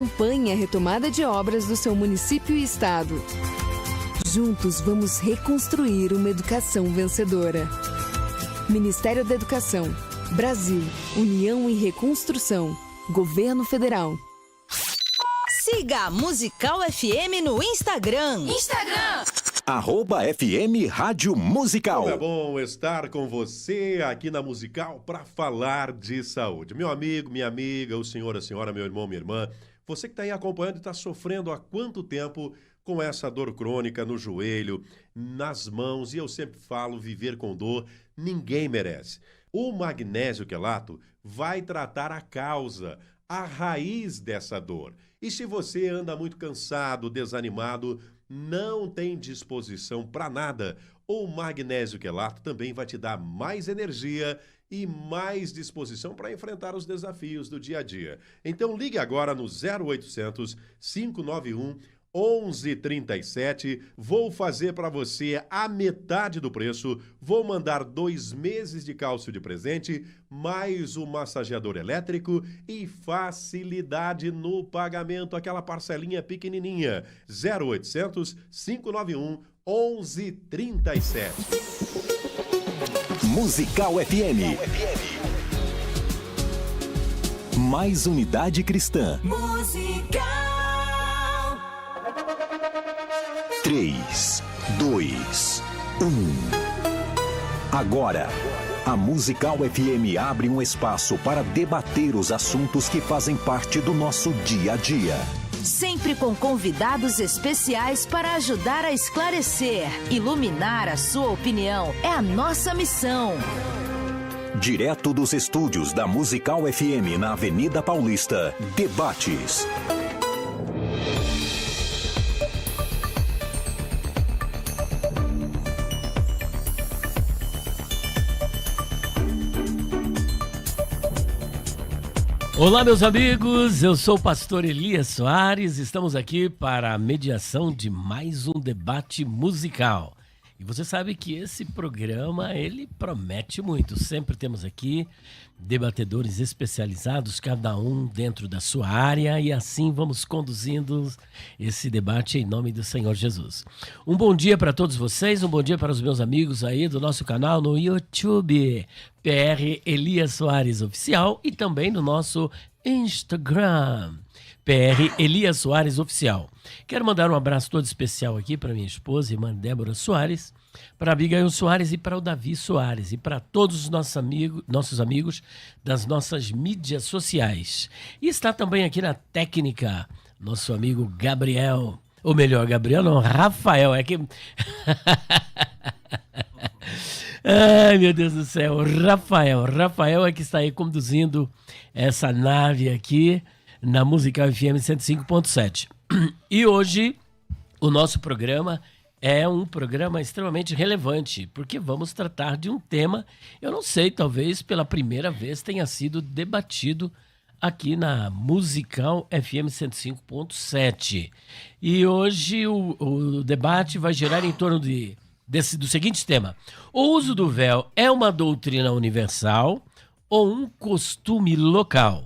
Acompanhe a retomada de obras do seu município e estado. Juntos vamos reconstruir uma educação vencedora. Ministério da Educação, Brasil, União e Reconstrução, Governo Federal. Siga a Musical FM no Instagram. @FM Rádio Musical. Como é bom estar com você aqui na Musical para falar de saúde. Meu amigo, minha amiga, o senhor, a senhora, meu irmão, minha irmã, você que está aí acompanhando e está sofrendo há quanto tempo com essa dor crônica no joelho, nas mãos, e eu sempre falo, viver com dor, ninguém merece. O magnésio quelato vai tratar a causa, a raiz dessa dor. E se você anda muito cansado, desanimado, não tem disposição para nada, o magnésio quelato também vai te dar mais energia e mais disposição para enfrentar os desafios do dia a dia. Então ligue agora no 0800 591 1137, vou fazer para você a metade do preço, vou mandar 2 meses de cálcio de presente, mais o massageador elétrico e facilidade no pagamento, aquela parcelinha pequenininha, 0800 591 1137. Musical FM. Mais unidade cristã. Musical. 3, 2, 1. Agora, a Musical FM abre um espaço para debater os assuntos que fazem parte do nosso dia a dia. Sempre com convidados especiais para ajudar a esclarecer, iluminar a sua opinião. É a nossa missão. Direto dos estúdios da Musical FM na Avenida Paulista, debates. Olá, meus amigos, eu sou o pastor Elias Soares, estamos aqui para a mediação de mais um debate musical. E você sabe que esse programa, ele promete muito. Sempre temos aqui debatedores especializados, cada um dentro da sua área, e assim vamos conduzindo esse debate em nome do Senhor Jesus. Um bom dia para todos vocês, um bom dia para os meus amigos aí do nosso canal no YouTube, PR Elias Soares Oficial, e também no nosso Instagram, PR Elias Soares Oficial. Quero mandar um abraço todo especial aqui para minha esposa, irmã Débora Soares, para a Abigail Soares e para o Davi Soares, e para todos os nossos amigos das nossas mídias sociais. E está também aqui na técnica nosso amigo Gabriel, ou melhor, Gabriel não, Rafael, é que... Ai, meu Deus do céu, Rafael é que está aí conduzindo essa nave aqui na Musical FM 105.7. E hoje o nosso programa é um programa extremamente relevante, porque vamos tratar de um tema, eu não sei, talvez pela primeira vez tenha sido debatido aqui na Musical FM 105.7. E hoje o debate vai girar em torno do seguinte tema: o uso do véu é uma doutrina universal ou um costume local?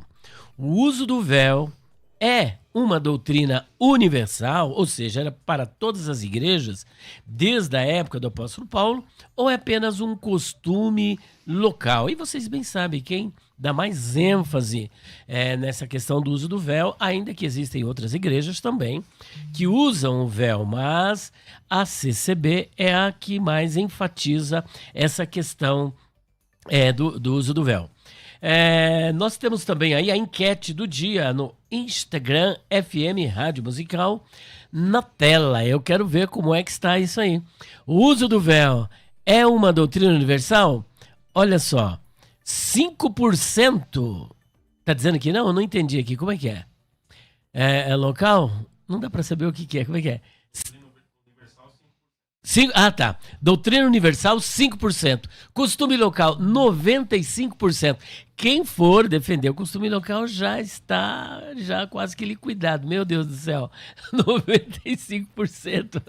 O uso do véu é uma doutrina universal, ou seja, era para todas as igrejas, desde a época do apóstolo Paulo, ou é apenas um costume local? E vocês bem sabem quem dá mais ênfase nessa questão do uso do véu, ainda que existem outras igrejas também que usam o véu, mas a CCB é a que mais enfatiza essa questão do uso do véu. Nós temos também aí a enquete do dia no Instagram FM Rádio Musical na tela. Eu quero ver como é que está isso aí. O uso do véu é uma doutrina universal? Olha só, 5% tá dizendo que não? Eu não entendi aqui, como é que é? É local? Não dá para saber o que é, como é que é? Tá. Doutrina universal, 5%. Costume local, 95%. Quem for defender o costume local já está quase que liquidado. Meu Deus do céu. 95%.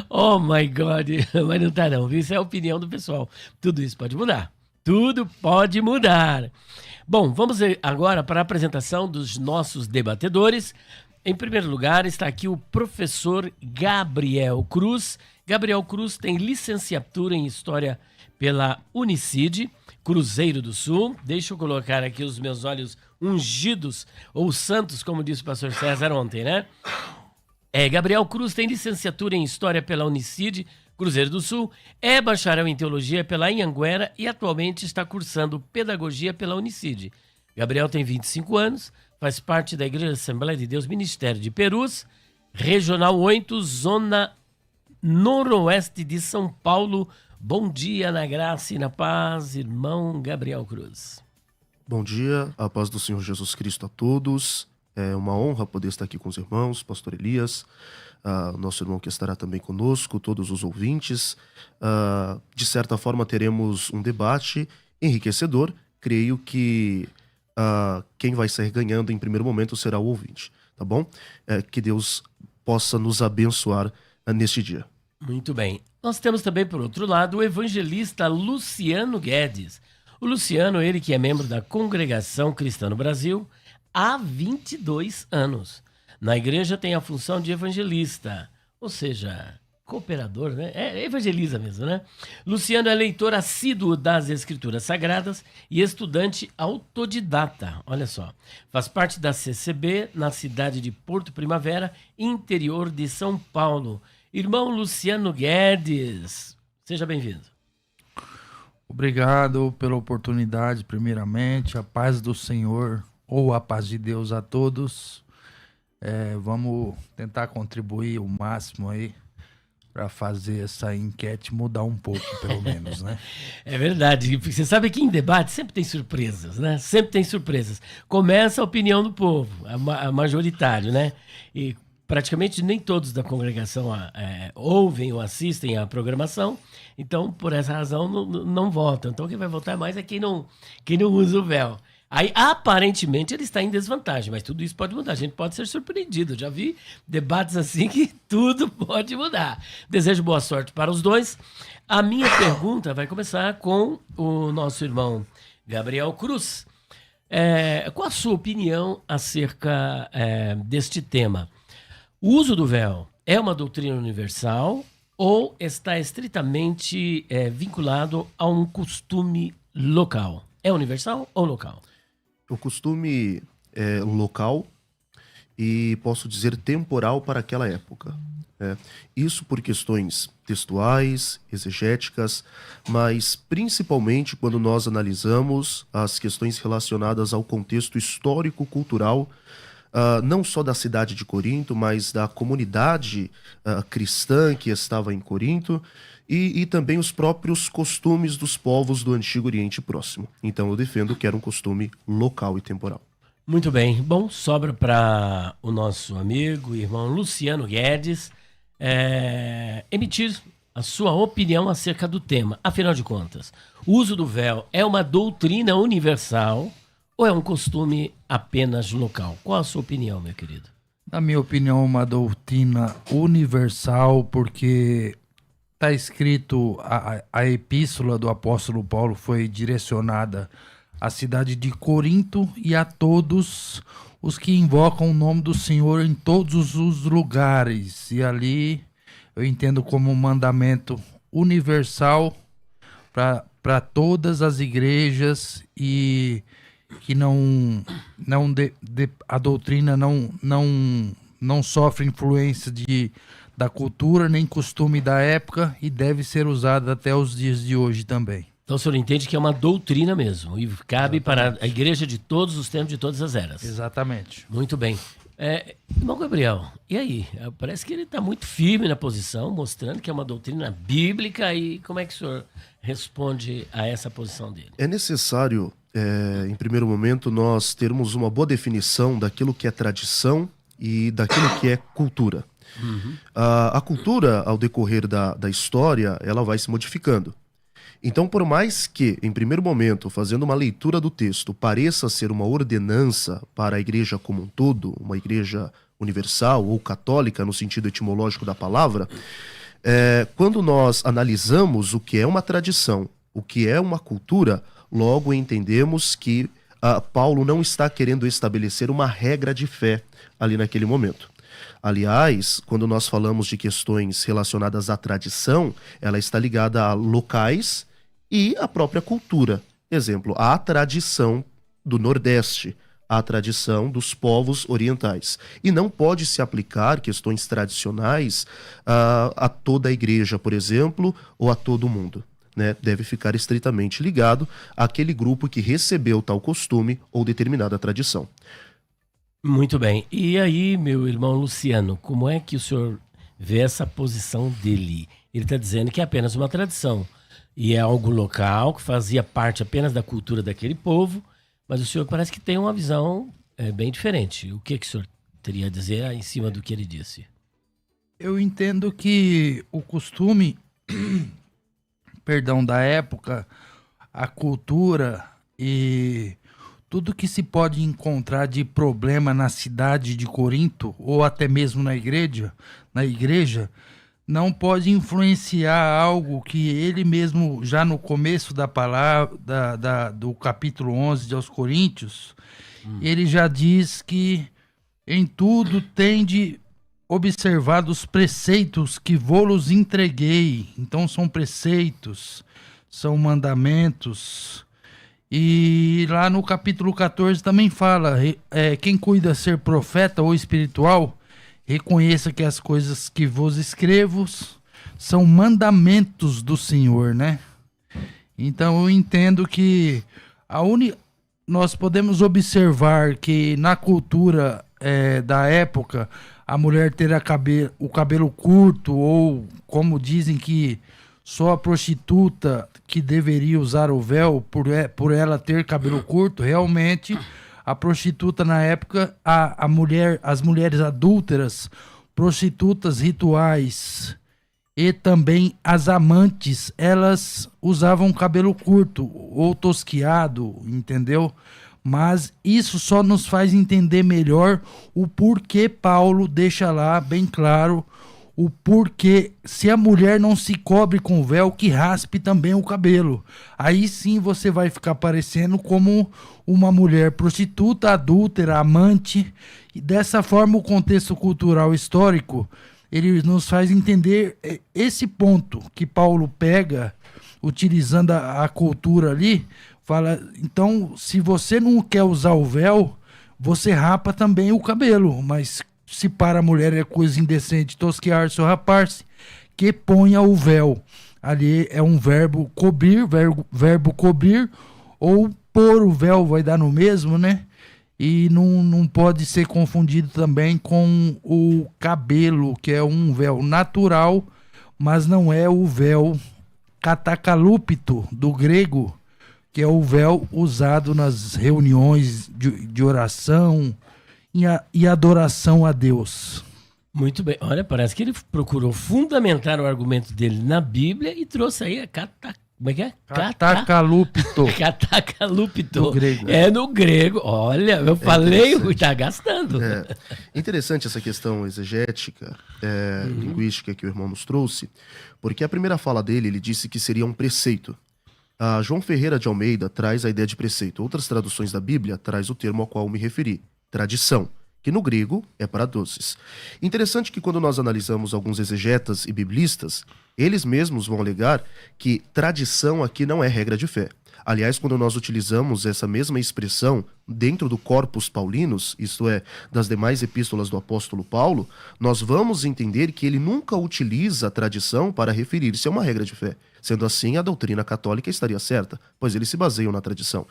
Oh, my God. Mas não tá não. Isso é a opinião do pessoal. Tudo isso pode mudar. Tudo pode mudar. Bom, vamos agora para a apresentação dos nossos debatedores. Em primeiro lugar, está aqui o professor Gabriel Cruz. Gabriel Cruz tem licenciatura em História pela Unicid, Cruzeiro do Sul. Deixa eu colocar aqui os meus olhos ungidos, ou santos, como disse o pastor César ontem, né? Gabriel Cruz tem licenciatura em História pela Unicid, Cruzeiro do Sul, é bacharel em Teologia pela Anhanguera e atualmente está cursando Pedagogia pela Unicid. Gabriel tem 25 anos, faz parte da Igreja Assembleia de Deus Ministério de Perus, Regional 8, Zona Noroeste de São Paulo. Bom dia, na graça e na paz, irmão Gabriel Cruz. Bom dia, a paz do Senhor Jesus Cristo a todos. É uma honra poder estar aqui com os irmãos, pastor Elias, nosso irmão que estará também conosco, todos os ouvintes. De certa forma teremos um debate enriquecedor. Creio que quem vai sair ganhando em primeiro momento será o ouvinte, tá bom? Que Deus possa nos abençoar neste dia. Muito bem. Nós temos também, por outro lado, o evangelista Luciano Guedes. O Luciano, ele que é membro da Congregação Cristã no Brasil há 22 anos. Na igreja tem a função de evangelista, ou seja, cooperador, né? Evangeliza mesmo, né? Luciano é leitor assíduo das Escrituras Sagradas e estudante autodidata, olha só. Faz parte da CCB na cidade de Porto Primavera, interior de São Paulo. Irmão Luciano Guedes, seja bem-vindo. Obrigado pela oportunidade, primeiramente. A paz do Senhor, ou a paz de Deus a todos. Vamos tentar contribuir o máximo aí para fazer essa enquete mudar um pouco, pelo menos, né? É verdade. Você sabe que em debate sempre tem surpresas, né? Sempre tem surpresas. Começa a opinião do povo, a majoritário, né? E praticamente nem todos da congregação ouvem ou assistem à programação, então, por essa razão, não votam. Então, quem vai votar mais é quem não usa o véu. Aí, aparentemente, ele está em desvantagem, mas tudo isso pode mudar. A gente pode ser surpreendido. Eu já vi debates assim que tudo pode mudar. Desejo boa sorte para os dois. A minha pergunta vai começar com o nosso irmão Gabriel Cruz. Qual a sua opinião acerca deste tema? O uso do véu é uma doutrina universal ou está estritamente vinculado a um costume local? É universal ou local? O costume é local e, posso dizer, temporal para aquela época. Isso por questões textuais, exegéticas, mas principalmente quando nós analisamos as questões relacionadas ao contexto histórico-cultural, não só da cidade de Corinto, mas da comunidade cristã que estava em Corinto e também os próprios costumes dos povos do Antigo Oriente Próximo. Então eu defendo que era um costume local e temporal. Muito bem. Bom, sobra para o nosso amigo e irmão Luciano Guedes emitir a sua opinião acerca do tema. Afinal de contas, o uso do véu é uma doutrina universal ou é um costume apenas local? Qual a sua opinião, meu querido? Na minha opinião, é uma doutrina universal, porque está escrito, a epístola do apóstolo Paulo foi direcionada à cidade de Corinto e a todos os que invocam o nome do Senhor em todos os lugares. E ali eu entendo como um mandamento universal para todas as igrejas e que a doutrina não sofre influência da cultura nem costume da época e deve ser usada até os dias de hoje também. Então o senhor entende que é uma doutrina mesmo e cabe para a igreja de todos os tempos, de todas as eras. Exatamente. Muito bem. Irmão Gabriel, e aí? Parece que ele está muito firme na posição, mostrando que é uma doutrina bíblica. E como é que o senhor responde a essa posição dele? É necessário, em primeiro momento, nós termos uma boa definição daquilo que é tradição e daquilo que é cultura. Uhum. A cultura, ao decorrer da história, ela vai se modificando. Então, por mais que, em primeiro momento, fazendo uma leitura do texto, pareça ser uma ordenança para a igreja como um todo, uma igreja universal ou católica no sentido etimológico da palavra, quando nós analisamos o que é uma tradição, o que é uma cultura, logo entendemos que Paulo não está querendo estabelecer uma regra de fé ali naquele momento. Aliás, quando nós falamos de questões relacionadas à tradição, ela está ligada a locais e à própria cultura. Exemplo, a tradição do Nordeste, a tradição dos povos orientais. E não pode se aplicar questões tradicionais a toda a igreja, por exemplo, ou a todo mundo. Né? Deve ficar estritamente ligado àquele grupo que recebeu tal costume ou determinada tradição. Muito bem. E aí, meu irmão Luciano, como é que o senhor vê essa posição dele? Ele está dizendo que é apenas uma tradição e é algo local, que fazia parte apenas da cultura daquele povo, mas o senhor parece que tem uma visão bem diferente. O que o senhor teria a dizer em cima do que ele disse? Eu entendo que o costume, da época, a cultura e tudo que se pode encontrar de problema na cidade de Corinto, ou até mesmo na igreja, não pode influenciar algo que ele mesmo, já no começo da palavra, do capítulo 11 de aos Coríntios, ele já diz que em tudo tende observado os preceitos que vos entreguei. Então são preceitos, são mandamentos. E lá no capítulo 14 também fala, quem cuida ser profeta ou espiritual, reconheça que as coisas que vos escrevo são mandamentos do Senhor, né? Então eu entendo que nós podemos observar que na cultura da época, a mulher ter o cabelo curto, ou como dizem que só a prostituta que deveria usar o véu por ela ter cabelo curto, realmente a prostituta na época, as mulheres adúlteras, prostitutas rituais e também as amantes, elas usavam cabelo curto ou tosquiado, entendeu? Mas isso só nos faz entender melhor o porquê Paulo deixa lá bem claro o porquê, se a mulher não se cobre com véu, que raspe também o cabelo. Aí sim você vai ficar parecendo como uma mulher prostituta, adúltera, amante. E dessa forma o contexto cultural histórico, ele nos faz entender esse ponto que Paulo pega, utilizando a cultura ali, fala, então se você não quer usar o véu, você rapa também o cabelo, mas se para a mulher é coisa indecente tosquear-se ou rapar-se, que ponha o véu. Ali é um verbo cobrir, verbo cobrir, ou pôr o véu vai dar no mesmo, né? E não pode ser confundido também com o cabelo, que é um véu natural, mas não é o véu katakalupto do grego, que é o véu usado nas reuniões de oração e adoração a Deus. Muito bem. Olha, parece que ele procurou fundamentar o argumento dele na Bíblia e trouxe aí como é que é? Katakalupto. Katakalupto. No grego. É no grego. Olha, eu falei, está gastando. Interessante essa questão exegética, linguística que o irmão nos trouxe, porque a primeira fala dele, ele disse que seria um preceito. João Ferreira de Almeida traz a ideia de preceito. Outras traduções da Bíblia traz o termo ao qual me referi, tradição, que no grego é para doces. Interessante que quando nós analisamos alguns exegetas e biblistas, eles mesmos vão alegar que tradição aqui não é regra de fé. Aliás, quando nós utilizamos essa mesma expressão dentro do corpus paulinos, isto é, das demais epístolas do apóstolo Paulo, nós vamos entender que ele nunca utiliza a tradição para referir-se a uma regra de fé. Sendo assim, a doutrina católica estaria certa, pois eles se baseiam na tradição.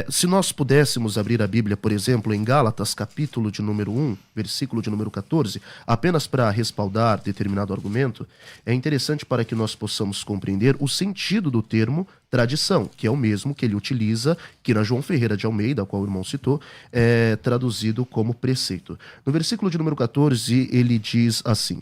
Se nós pudéssemos abrir a Bíblia, por exemplo, em Gálatas, capítulo de número 1, versículo de número 14, apenas para respaldar determinado argumento, é interessante para que nós possamos compreender o sentido do termo tradição, que é o mesmo que ele utiliza, que na João Ferreira de Almeida, a qual o irmão citou, é traduzido como preceito. No versículo de número 14, ele diz assim,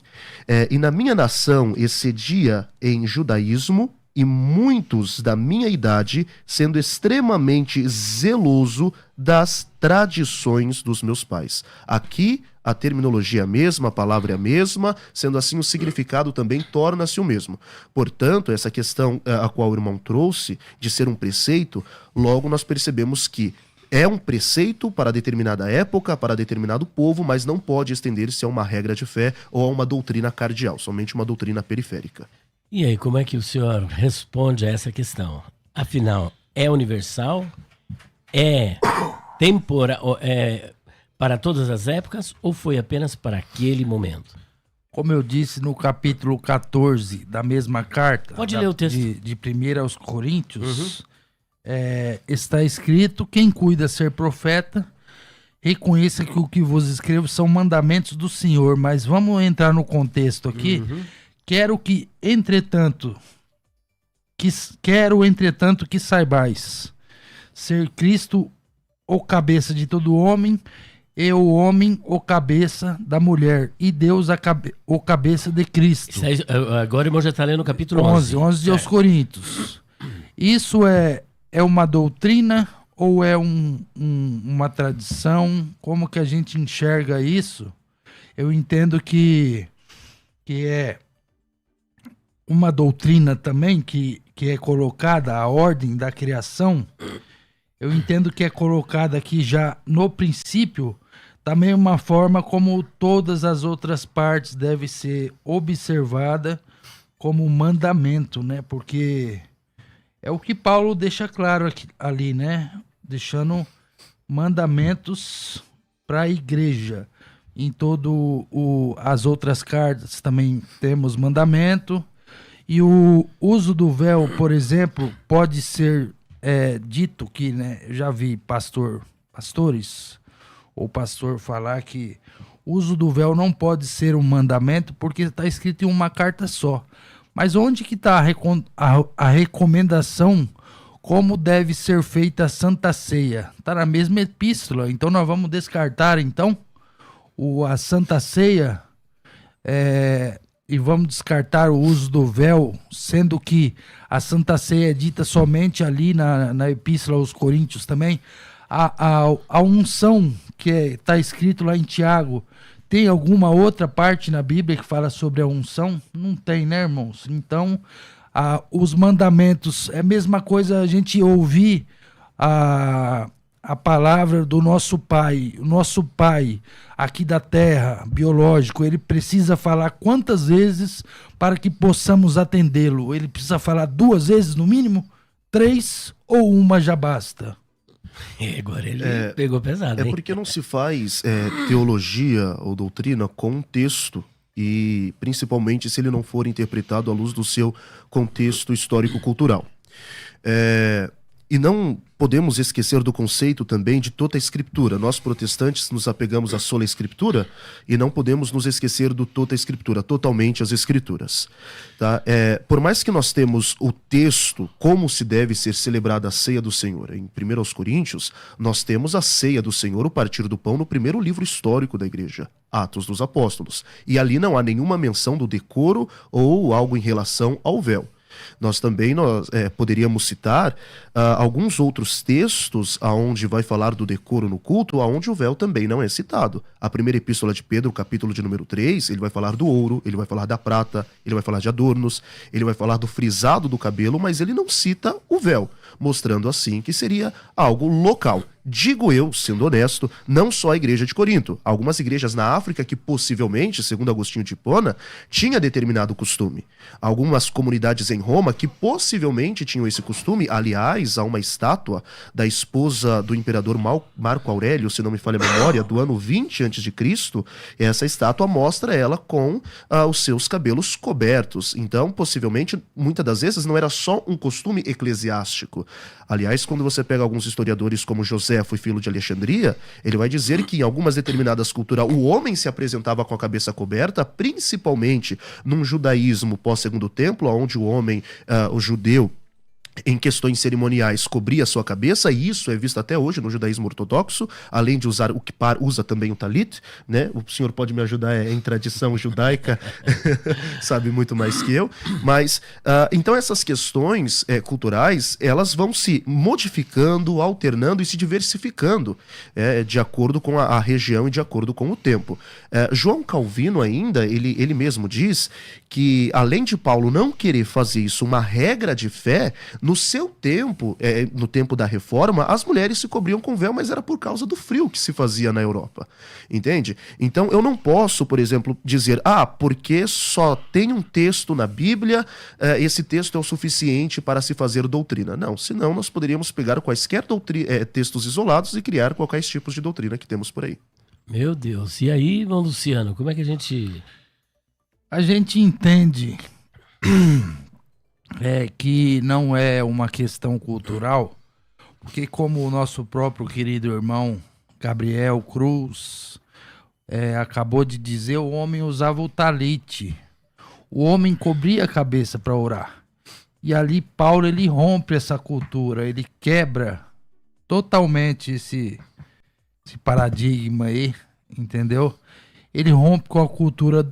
e na minha nação excedia em judaísmo, e muitos da minha idade, sendo extremamente zeloso das tradições dos meus pais. Aqui, a terminologia é a mesma, a palavra é a mesma, sendo assim o significado também torna-se o mesmo. Portanto, essa questão a qual o irmão trouxe, de ser um preceito, logo nós percebemos que É um preceito para determinada época, para determinado povo, mas não pode estender-se a uma regra de fé ou a uma doutrina cardeal, somente uma doutrina periférica. E aí, como é que o senhor responde a essa questão? Afinal, é universal? É para todas as épocas ou foi apenas para aquele momento? Como eu disse no capítulo 14 da mesma carta, Pode ler o texto. de 1 aos Coríntios, está escrito: quem cuida ser profeta, reconheça que o que vos escrevo são mandamentos do Senhor. Mas vamos entrar no contexto aqui. Quero, entretanto, que saibais ser Cristo o cabeça de todo homem, e o homem o cabeça da mulher, e Deus o cabeça de Cristo. Aí, agora o irmão já está lendo o capítulo 11 de aos Coríntios. Isso é uma doutrina ou é uma tradição? Como que a gente enxerga isso? Eu entendo que é uma doutrina também que é colocada, a ordem da criação. Eu entendo que é colocada aqui já no princípio, da mesma forma como todas as outras partes devem ser observadas como mandamento, né? Porque é o que Paulo deixa claro aqui, ali, né? Deixando mandamentos para a igreja. Em as outras cartas também temos mandamento. E o uso do véu, por exemplo, pode ser dito que, né? Eu já vi pastores ou pastor falar que o uso do véu não pode ser um mandamento porque está escrito em uma carta só. Mas onde que está a recomendação como deve ser feita a Santa Ceia? Está na mesma epístola. Então nós vamos descartar então a Santa Ceia e vamos descartar o uso do véu, sendo que a Santa Ceia é dita somente ali na epístola aos Coríntios também. A unção que está escrito lá em Tiago, tem alguma outra parte na Bíblia que fala sobre a unção? Não tem, né, irmãos? Então, os mandamentos, é a mesma coisa a gente ouvir a palavra do nosso Pai. O nosso Pai aqui da terra, biológico, ele precisa falar quantas vezes para que possamos atendê-lo? Ele precisa falar 2 vezes no mínimo? 3 ou uma já basta? Agora ele pegou pesado, hein? É porque não se faz teologia ou doutrina com um texto, e principalmente se ele não for interpretado à luz do seu contexto histórico-cultural. E não podemos esquecer do conceito também de toda a escritura. Nós protestantes nos apegamos à sola escritura e não podemos nos esquecer do toda a escritura, totalmente as escrituras. Tá? Por mais que nós temos o texto, como se deve ser celebrada a ceia do Senhor, em 1 aos Coríntios, nós temos a ceia do Senhor, o partir do pão, no primeiro livro histórico da igreja, Atos dos Apóstolos. E ali não há nenhuma menção do decoro ou algo em relação ao véu. Nós também poderíamos citar alguns outros textos onde vai falar do decoro no culto, onde o véu também não é citado. A primeira epístola de Pedro, capítulo de número 3, ele vai falar do ouro, ele vai falar da prata, ele vai falar de adornos, ele vai falar do frisado do cabelo, mas ele não cita o véu, mostrando assim que seria algo local. Digo eu, sendo honesto, não só a igreja de Corinto. Algumas igrejas na África que possivelmente, segundo Agostinho de Hipona, tinha determinado costume. Algumas comunidades em Roma que possivelmente tinham esse costume. Aliás, há uma estátua da esposa do imperador Marco Aurélio, se não me falha a memória, do ano 20 a.C. Essa estátua mostra ela com os seus cabelos cobertos. Então, possivelmente, muitas das vezes não era só um costume eclesiástico. Aliás, quando você pega alguns historiadores como José, foi filho de Alexandria, ele vai dizer que em algumas determinadas culturas o homem se apresentava com a cabeça coberta, principalmente num judaísmo pós-segundo templo, onde o homem, o judeu, em questões cerimoniais, cobria a sua cabeça, e isso é visto até hoje no judaísmo ortodoxo. Além de usar o kippar, usa também o talit, né? O senhor pode me ajudar em tradição judaica, sabe muito mais que eu. Mas, então essas questões culturais, elas vão se modificando, alternando e se diversificando de acordo com a região e de acordo com o tempo. João Calvino ainda, ele mesmo diz que, além de Paulo não querer fazer isso uma regra de fé, No seu tempo, no tempo da Reforma, as mulheres se cobriam com véu, mas era por causa do frio que se fazia na Europa, entende? Então eu não posso, por exemplo, dizer, porque só tem um texto na Bíblia, esse texto é o suficiente para se fazer doutrina. Não, senão nós poderíamos pegar quaisquer textos isolados e criar qualquer tipos de doutrina que temos por aí. Meu Deus, e aí, irmão Luciano, como é que a gente... A gente entende que não é uma questão cultural, porque como o nosso próprio querido irmão Gabriel Cruz acabou de dizer, o homem usava o talite, o homem cobria a cabeça para orar. E ali Paulo, ele rompe essa cultura, ele quebra totalmente esse paradigma aí, entendeu? Ele rompe com a cultura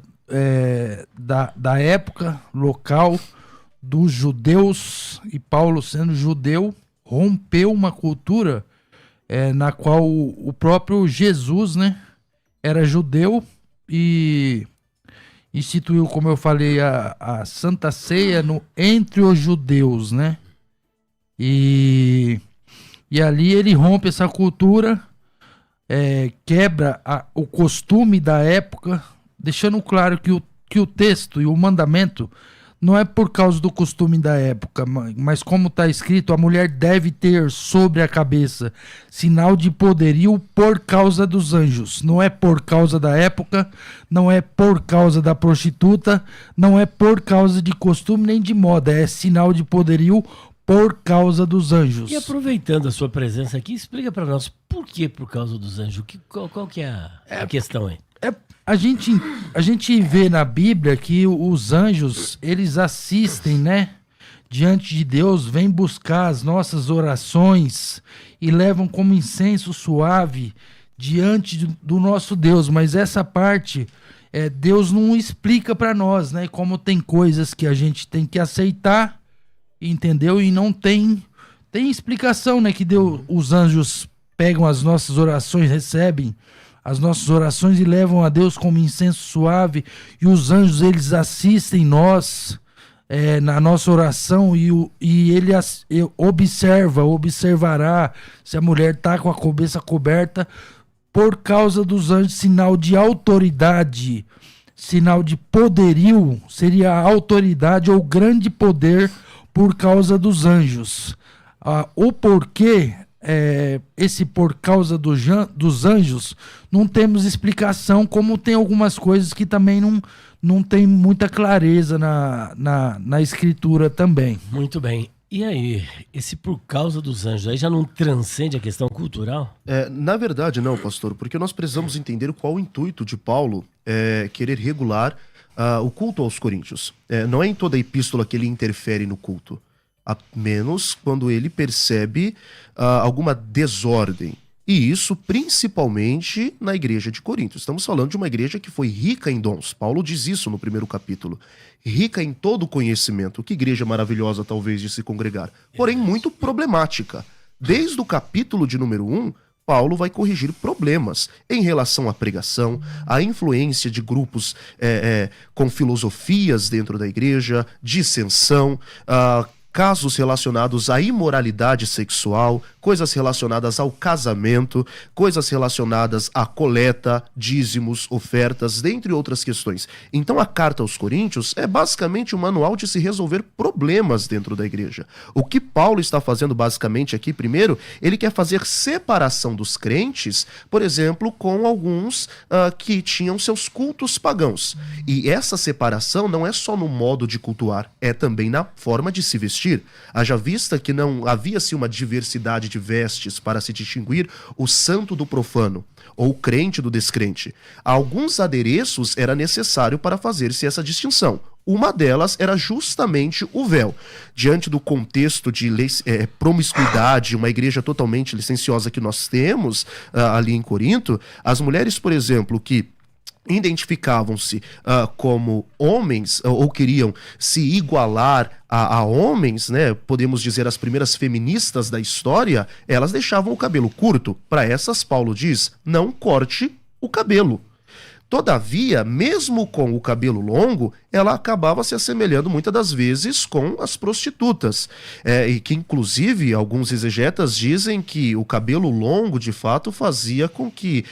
da época local dos judeus, e Paulo, sendo judeu, rompeu uma cultura na qual o próprio Jesus, né, era judeu e instituiu, como eu falei, a Santa Ceia entre os judeus, né? E ali ele rompe essa cultura, quebra o costume da época, deixando claro que o texto e o mandamento não é por causa do costume da época, mas como está escrito, a mulher deve ter sobre a cabeça sinal de poderio por causa dos anjos. Não é por causa da época, não é por causa da prostituta, não é por causa de costume nem de moda, é sinal de poderio por causa dos anjos. E aproveitando a sua presença aqui, explica para nós por que por causa dos anjos. Qual que é a questão aí? A gente vê na Bíblia que os anjos, eles assistem, né, diante de Deus, vêm buscar as nossas orações e levam como incenso suave diante do nosso Deus. Mas essa parte, Deus não explica para nós, né, como tem coisas que a gente tem que aceitar, entendeu? E não tem explicação, né, que os anjos pegam as nossas orações, recebem as nossas orações e levam a Deus como incenso suave, e os anjos, eles assistem nós na nossa oração, e ele observará se a mulher está com a cabeça coberta, por causa dos anjos, sinal de autoridade, sinal de poderio, seria a autoridade ou grande poder por causa dos anjos. O porquê, esse por causa dos anjos, não temos explicação, como tem algumas coisas que também não tem muita clareza na escritura também. Muito bem. E aí, esse por causa dos anjos aí já não transcende a questão cultural? Na verdade não, pastor, porque nós precisamos entender qual o intuito de Paulo querer regular o culto aos coríntios. Não é em toda a epístola que ele interfere no culto, a menos quando ele percebe alguma desordem. E isso principalmente na igreja de Corinto. Estamos falando de uma igreja que foi rica em dons. Paulo diz isso no primeiro capítulo. Rica em todo conhecimento. Que igreja maravilhosa, talvez, de se congregar. Porém, muito problemática. Desde o capítulo de número 1, Paulo vai corrigir problemas em relação à pregação, à influência de grupos com filosofias dentro da igreja, dissensão, casos relacionados à imoralidade sexual, coisas relacionadas ao casamento, coisas relacionadas à coleta, dízimos, ofertas, dentre outras questões. Então a carta aos Coríntios é basicamente um manual de se resolver problemas dentro da igreja. O que Paulo está fazendo basicamente aqui, primeiro, ele quer fazer separação dos crentes, por exemplo, com alguns que tinham seus cultos pagãos. E essa separação não é só no modo de cultuar, é também na forma de se vestir. Haja vista que não havia-se uma diversidade de vestes para se distinguir o santo do profano, ou o crente do descrente. Alguns adereços era necessário para fazer-se essa distinção. Uma delas era justamente o véu. Diante do contexto de promiscuidade, uma igreja totalmente licenciosa que nós temos ali em Corinto, as mulheres, por exemplo, que identificavam-se como homens ou queriam se igualar a homens, né? Podemos dizer as primeiras feministas da história, elas deixavam o cabelo curto. Para essas, Paulo diz, não corte o cabelo. Todavia, mesmo com o cabelo longo, ela acabava se assemelhando muitas das vezes com as prostitutas. E que, inclusive, alguns exegetas dizem que o cabelo longo, de fato, fazia com que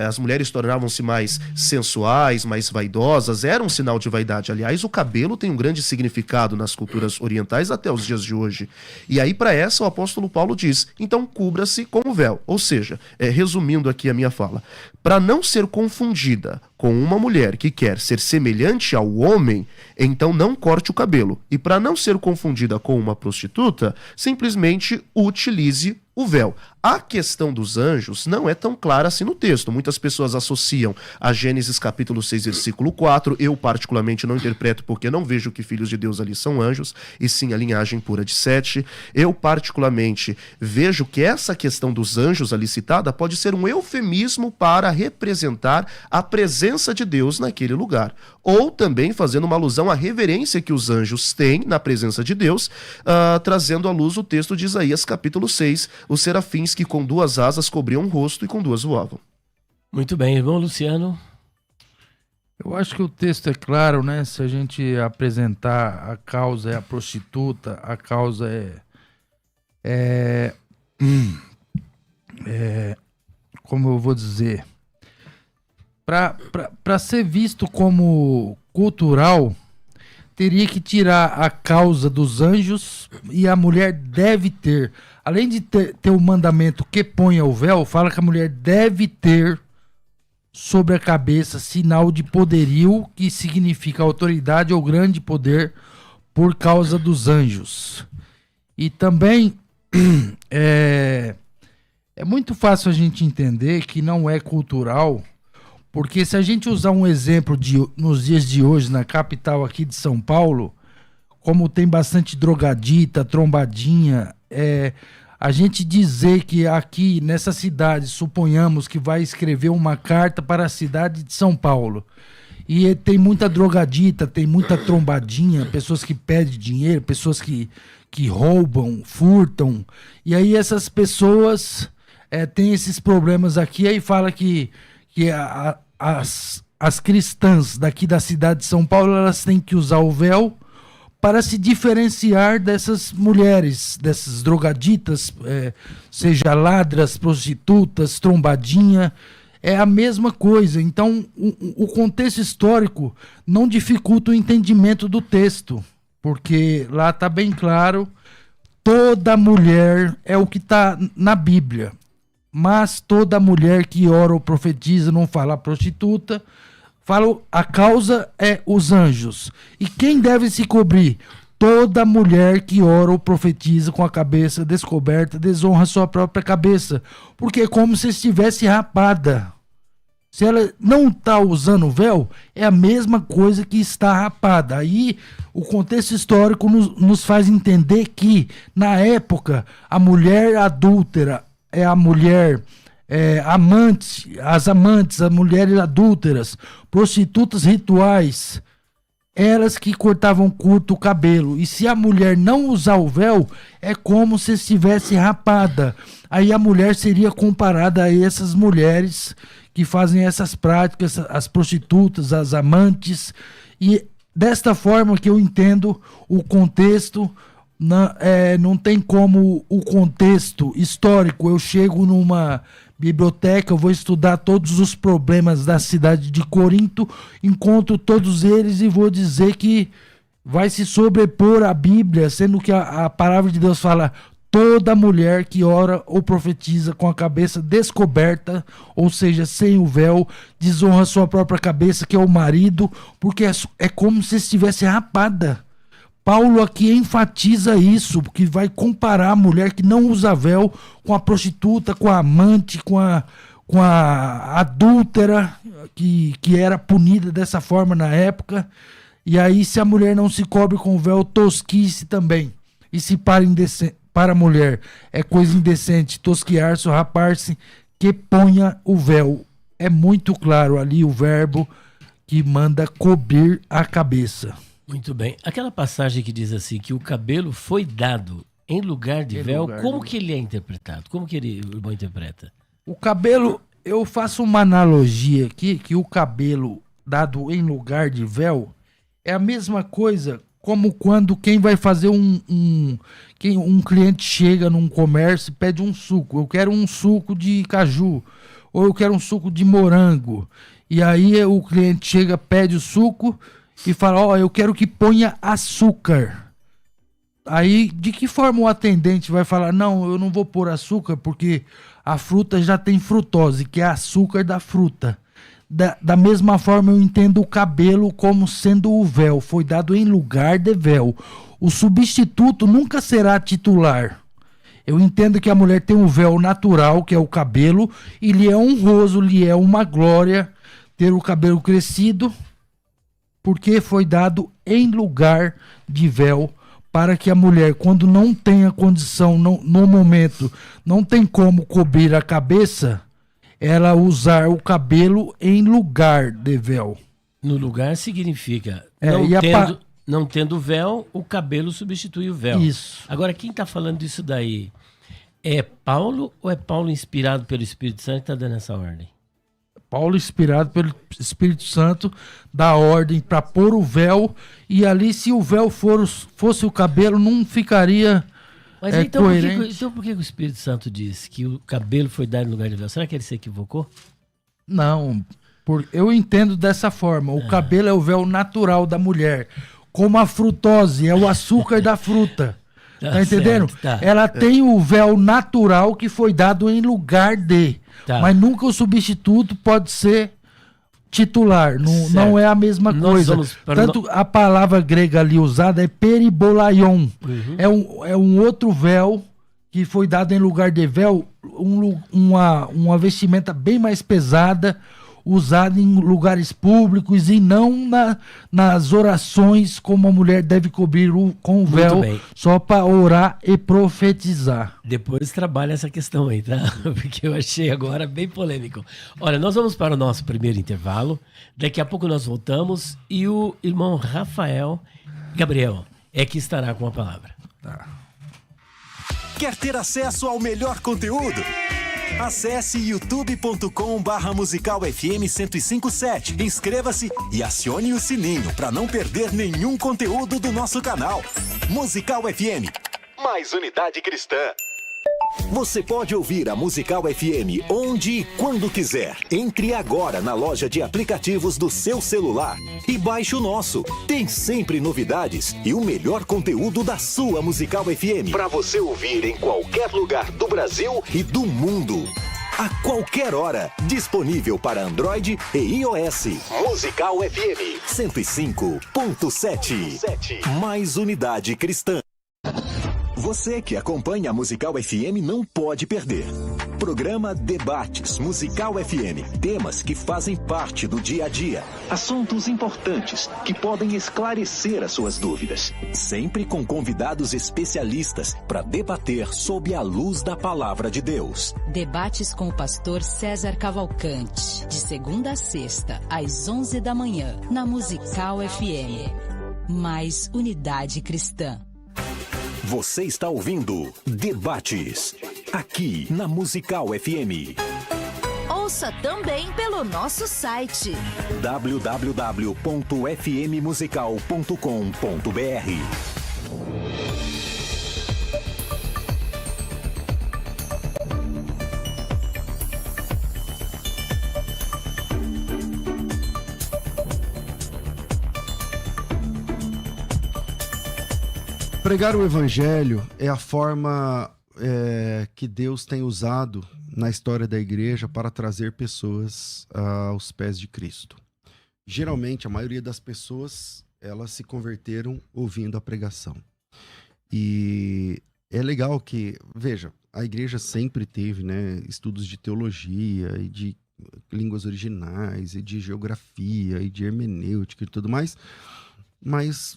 as mulheres tornavam-se mais sensuais, mais vaidosas, era um sinal de vaidade. Aliás, o cabelo tem um grande significado nas culturas orientais até os dias de hoje. E aí, para essa, o apóstolo Paulo diz, então cubra-se com o véu. Ou seja, resumindo aqui a minha fala, para não ser confundida com uma mulher que quer ser semelhante ao homem, então não corte o cabelo. E para não ser confundida com uma prostituta, simplesmente utilize o véu. A questão dos anjos não é tão clara assim no texto. Muitas pessoas associam a Gênesis capítulo 6, versículo 4. Eu, particularmente, não interpreto porque não vejo que filhos de Deus ali são anjos, e sim a linhagem pura de Sete. Eu, particularmente, vejo que essa questão dos anjos ali citada pode ser um eufemismo para representar a presença de Deus naquele lugar. Ou também fazendo uma alusão à reverência que os anjos têm na presença de Deus, trazendo à luz o texto de Isaías capítulo 6, os serafins que com 2 asas cobriam o rosto e com 2 voavam. Muito bem, irmão Luciano. Eu acho que o texto é claro, né? Se a gente apresentar a causa é a prostituta, a causa como eu vou dizer, para ser visto como cultural, teria que tirar a causa dos anjos, e a mulher deve ter, além de ter o mandamento que ponha o véu, fala que a mulher deve ter sobre a cabeça sinal de poderio, que significa autoridade ou grande poder por causa dos anjos. E também é muito fácil a gente entender que não é cultural, porque se a gente usar um exemplo nos dias de hoje, na capital aqui de São Paulo, como tem bastante drogadita, trombadinha, a gente dizer que aqui nessa cidade, suponhamos que vai escrever uma carta para a cidade de São Paulo, e tem muita drogadita, tem muita trombadinha, pessoas que pedem dinheiro, pessoas que roubam, furtam, e aí essas pessoas têm esses problemas aqui, aí fala que as cristãs daqui da cidade de São Paulo, elas têm que usar o véu para se diferenciar dessas mulheres, dessas drogaditas, seja ladras, prostitutas, trombadinha, é a mesma coisa. Então, o contexto histórico não dificulta o entendimento do texto, porque lá está bem claro, toda mulher é o que está na Bíblia. Mas toda mulher que ora ou profetiza, não fala prostituta, fala a causa é os anjos. E quem deve se cobrir? Toda mulher que ora ou profetiza com a cabeça descoberta desonra sua própria cabeça, porque é como se estivesse rapada. Se ela não está usando o véu, é a mesma coisa que está rapada. Aí o contexto histórico nos faz entender que, na época, a mulher adúltera é a mulher amante, as mulheres adúlteras, prostitutas rituais, elas que cortavam curto o cabelo. E se a mulher não usar o véu, é como se estivesse rapada. Aí a mulher seria comparada a essas mulheres que fazem essas práticas, as prostitutas, as amantes. E desta forma que eu entendo o contexto. Não tem como o contexto histórico. Eu chego numa biblioteca, eu vou estudar todos os problemas da cidade de Corinto, encontro todos eles e vou dizer que vai se sobrepor à Bíblia, sendo que a palavra de Deus fala: toda mulher que ora ou profetiza com a cabeça descoberta, ou seja, sem o véu, desonra sua própria cabeça, que é o marido, porque é como se estivesse rapada. Paulo aqui enfatiza isso, porque vai comparar a mulher que não usa véu com a prostituta, com a amante, com a adúltera, que era punida dessa forma na época. E aí, se a mulher não se cobre com o véu, tosquice também. E se para a mulher é coisa indecente tosquiar-se ou rapar-se, que ponha o véu. É muito claro ali o verbo que manda cobrir a cabeça. Muito bem. Aquela passagem que diz assim, que o cabelo foi dado em lugar de véu, como que ele é interpretado? Como que o irmão interpreta? O cabelo, eu faço uma analogia aqui, que o cabelo dado em lugar de véu É a mesma coisa como quando quem vai fazer um cliente chega num comércio e pede um suco. Eu quero um suco de caju, ou eu quero um suco de morango. E aí o cliente chega, pede o suco e fala, ó, eu quero que ponha açúcar. Aí, de que forma o atendente vai falar, não, eu não vou pôr açúcar porque a fruta já tem frutose, que é açúcar da fruta. Da mesma forma, eu entendo o cabelo como sendo o véu, foi dado em lugar de véu. O substituto nunca será titular. Eu entendo que a mulher tem um véu natural, que é o cabelo, e lhe é honroso, lhe é uma glória ter o cabelo crescido, porque foi dado em lugar de véu, para que a mulher, quando não tem a condição, no momento, não tem como cobrir a cabeça, ela usar o cabelo em lugar de véu. No lugar significa, não tendo véu, o cabelo substitui o véu. Isso. Agora, quem está falando isso daí? É Paulo ou é Paulo inspirado pelo Espírito Santo que está dando essa ordem? Paulo, inspirado pelo Espírito Santo, dá ordem para pôr o véu, e ali, se o véu fosse o cabelo, não ficaria Mas então, coerente. por que o Espírito Santo diz que o cabelo foi dado no lugar de véu? Será que ele se equivocou? Não, eu entendo dessa forma. O cabelo é o véu natural da mulher, como a frutose é o açúcar da fruta. Tá entendendo? Certo, tá. Ela tem o véu natural que foi dado em lugar de. Tá. Mas nunca o substituto pode ser titular. Não é a mesma coisa. Tanto a palavra grega ali usada é peribolaion. É um outro véu que foi dado em lugar de véu, uma vestimenta bem mais pesada, usada em lugares públicos e não nas orações, como a mulher deve cobrir com o véu, só para orar e profetizar. Depois trabalha essa questão aí, tá? Porque eu achei agora bem polêmico. Olha, nós vamos para o nosso primeiro intervalo. Daqui a pouco nós voltamos e o irmão Rafael Gabriel é que estará com a palavra. Tá. Quer ter acesso ao melhor conteúdo? Acesse youtube.com/Musical FM 1057. Inscreva-se e acione o sininho para não perder nenhum conteúdo do nosso canal. Musical FM, mais unidade cristã. Você pode ouvir a Musical FM onde e quando quiser. Entre agora na loja de aplicativos do seu celular e baixe o nosso. Tem sempre novidades e o melhor conteúdo da sua Musical FM para você ouvir em qualquer lugar do Brasil e do mundo. A qualquer hora, disponível para Android e iOS. Musical FM 105.7. Mais unidade cristã. Você que acompanha a Musical FM não pode perder. Programa Debates Musical FM. Temas que fazem parte do dia a dia. Assuntos importantes que podem esclarecer as suas dúvidas. Sempre com convidados especialistas para debater sob a luz da palavra de Deus. Debates com o pastor César Cavalcante. De segunda a sexta, às 11 da manhã, na Musical FM. Mais unidade cristã. Você está ouvindo Debates, aqui na Musical FM. Ouça também pelo nosso site www.fmmusical.com.br. Pregar o evangelho é a forma que Deus tem usado na história da igreja para trazer pessoas aos pés de Cristo. Geralmente, a maioria das pessoas, elas se converteram ouvindo a pregação. E é legal que, veja, a igreja sempre teve, né, estudos de teologia e de línguas originais e de geografia e de hermenêutica e tudo mais, mas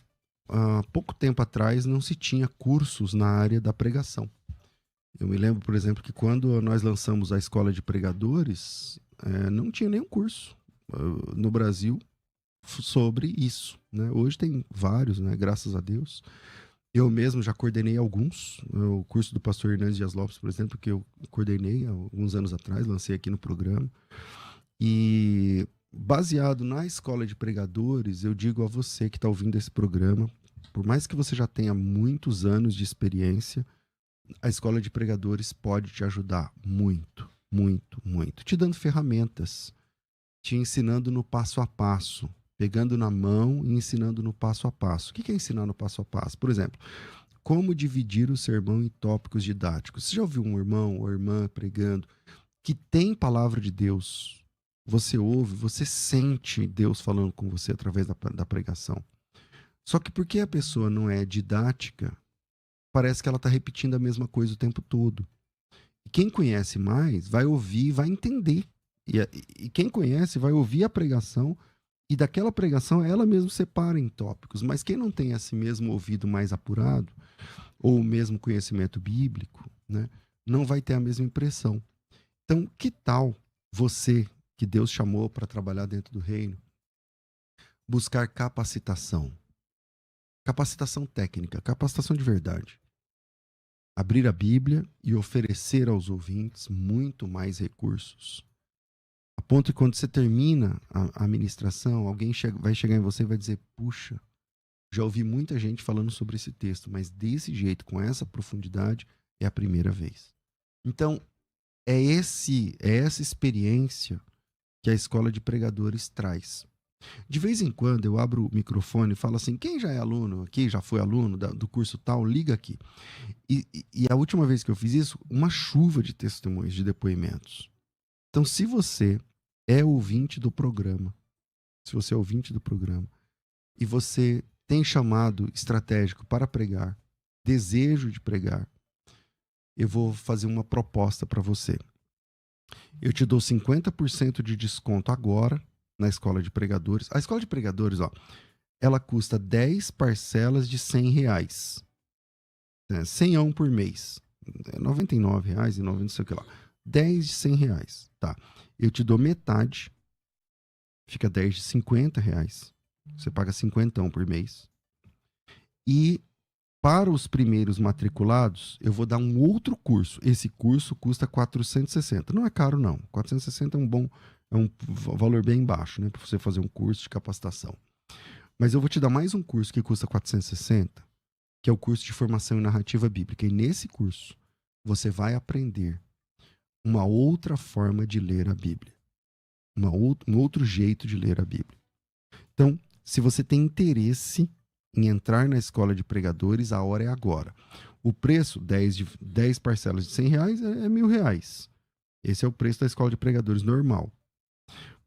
há pouco tempo atrás não se tinha cursos na área da pregação. Eu me lembro, por exemplo, que quando nós lançamos a Escola de Pregadores, não tinha nenhum curso no Brasil sobre isso, né? Hoje tem vários, né? Graças a Deus. Eu mesmo já coordenei alguns. O curso do pastor Hernandes Dias Lopes, por exemplo, que eu coordenei há alguns anos atrás, lancei aqui no programa. baseado na Escola de Pregadores, eu digo a você que está ouvindo esse programa, por mais que você já tenha muitos anos de experiência, a Escola de Pregadores pode te ajudar muito, muito, muito. Te dando ferramentas, te ensinando no passo a passo, pegando na mão e ensinando no passo a passo. O que é ensinar no passo a passo? Por exemplo, como dividir o sermão em tópicos didáticos. Você já ouviu um irmão ou irmã pregando que tem palavra de Deus? Você ouve, você sente Deus falando com você através da pregação. Só que porque a pessoa não é didática, parece que ela está repetindo a mesma coisa o tempo todo. E quem conhece mais vai ouvir, vai entender. E quem conhece vai ouvir a pregação e daquela pregação ela mesma separa em tópicos. Mas quem não tem esse mesmo ouvido mais apurado, ou o mesmo conhecimento bíblico, né, não vai ter a mesma impressão. Então, que tal você, que Deus chamou para trabalhar dentro do reino, buscar capacitação? Capacitação técnica, capacitação de verdade. Abrir a Bíblia e oferecer aos ouvintes muito mais recursos. A ponto que quando você termina a ministração, alguém vai chegar em você e vai dizer, puxa, já ouvi muita gente falando sobre esse texto, mas desse jeito, com essa profundidade, é a primeira vez. Então, é essa experiência que a Escola de Pregadores traz. De vez em quando eu abro o microfone e falo assim, quem já é aluno aqui, já foi aluno do curso tal, liga aqui. E a última vez que eu fiz isso, uma chuva de testemunhos, de depoimentos. Então, se você é ouvinte do programa, e você tem chamado estratégico para pregar, desejo de pregar, eu vou fazer uma proposta para você. Eu te dou 50% de desconto agora na Escola de Pregadores. A Escola de Pregadores, ela custa 10 parcelas de R$100. 100 por mês. R$ 99,90, não sei o que lá. 10 de R$100. Tá. Eu te dou metade. Fica 10 de R$50. Você paga 50 por mês. E para os primeiros matriculados, eu vou dar um outro curso. Esse curso custa 460. Não é caro, não. 460 é um valor bem baixo, né, para você fazer um curso de capacitação. Mas eu vou te dar mais um curso que custa 460, que é o curso de formação em narrativa bíblica. E nesse curso, você vai aprender uma outra forma de ler a Bíblia. Um outro jeito de ler a Bíblia. Então, se você tem interesse em entrar na Escola de Pregadores, a hora é agora. O preço, 10 parcelas de R$100, é R$1.000. Esse é o preço da Escola de Pregadores normal.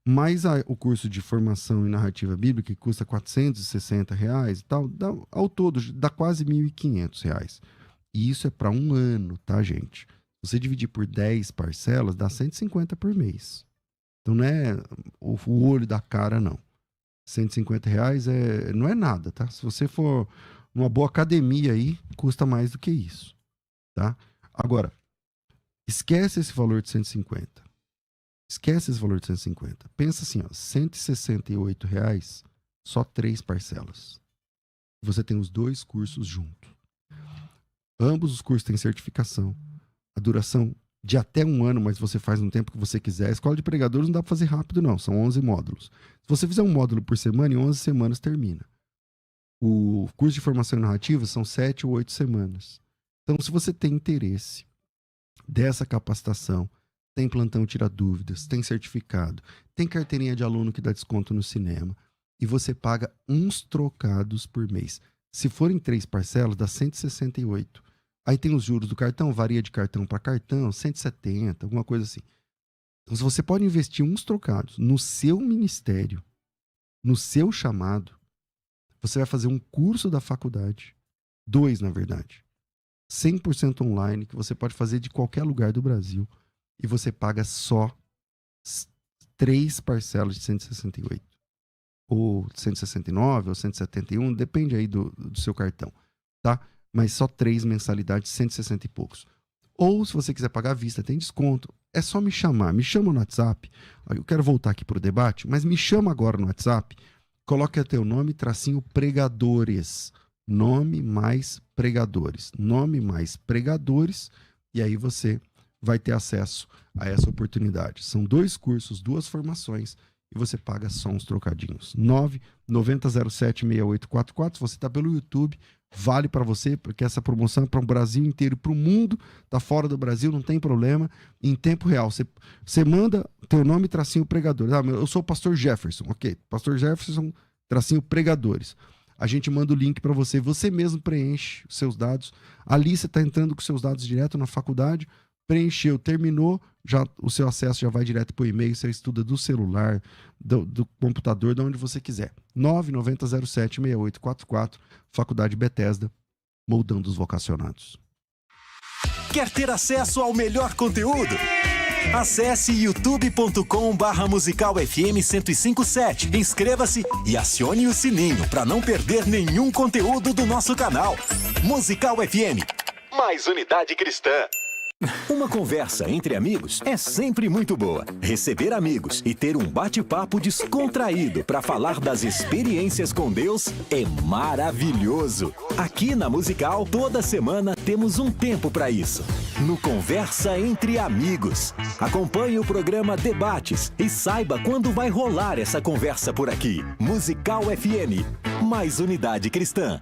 Mas o curso de formação em narrativa bíblica, que custa R$460 e tal, ao todo dá quase R$1.500. E isso é para um ano, tá, gente? Se você dividir por 10 parcelas, dá 150 por mês. Então não é o olho da cara, não. R$150 não é nada, tá? Se você for numa boa academia aí, custa mais do que isso, tá? Agora, esquece esse valor de 150. Esquece esse valor de 150. Pensa assim, ó, R$168, só 3 parcelas. Você tem os 2 cursos juntos. Ambos os cursos têm certificação. A duração de até 1 ano, mas você faz no tempo que você quiser. A Escola de Pregadores não dá para fazer rápido, não. São 11 módulos. Se você fizer um módulo por semana, em 11 semanas termina. O curso de formação narrativa são 7 ou 8 semanas. Então, se você tem interesse dessa capacitação, tem plantão tira dúvidas, tem certificado, tem carteirinha de aluno que dá desconto no cinema, e você paga uns trocados por mês. Se forem 3 parcelas, dá 168. Aí tem os juros do cartão, varia de cartão para cartão, 170, alguma coisa assim. Então, se você pode investir uns trocados no seu ministério, no seu chamado, você vai fazer um curso da faculdade, 2 na verdade, 100% online, que você pode fazer de qualquer lugar do Brasil, e você paga só 3 parcelas de 168. Ou 169, ou 171, depende aí do seu cartão, tá? Mas só 3 mensalidades, 160 e poucos. Ou, se você quiser pagar à vista, tem desconto. É só me chamar. Me chama no WhatsApp. Eu quero voltar aqui para o debate, mas me chama agora no WhatsApp. Coloque teu nome, tracinho pregadores. Nome mais pregadores. Nome mais pregadores. E aí você vai ter acesso a essa oportunidade. São 2 cursos, 2 formações. e você paga só uns trocadinhos. 990076844. Se você está pelo YouTube, vale para você, porque essa promoção é para o Brasil inteiro, para o mundo. Tá fora do Brasil, não tem problema. Em tempo real, você manda teu nome, tracinho pregador. Eu sou o pastor Jefferson, ok? Pastor Jefferson, tracinho pregadores. A gente manda o link para você, você mesmo preenche os seus dados. Ali você está entrando com seus dados direto na faculdade, preencheu, terminou, já o seu acesso já vai direto para o e-mail, você estuda do celular, do computador, de onde você quiser. 990076844, Faculdade Bethesda, moldando os vocacionados. Quer ter acesso ao melhor conteúdo? Acesse youtube.com/musicalfm 1057. Inscreva-se e acione o sininho para não perder nenhum conteúdo do nosso canal. Musical FM, mais unidade cristã. Uma conversa entre amigos é sempre muito boa. Receber amigos e ter um bate-papo descontraído para falar das experiências com Deus é maravilhoso. Aqui na Musical, toda semana temos um tempo para isso. No Conversa Entre Amigos. Acompanhe o programa Debates e saiba quando vai rolar essa conversa por aqui. Musical FM, mais unidade cristã.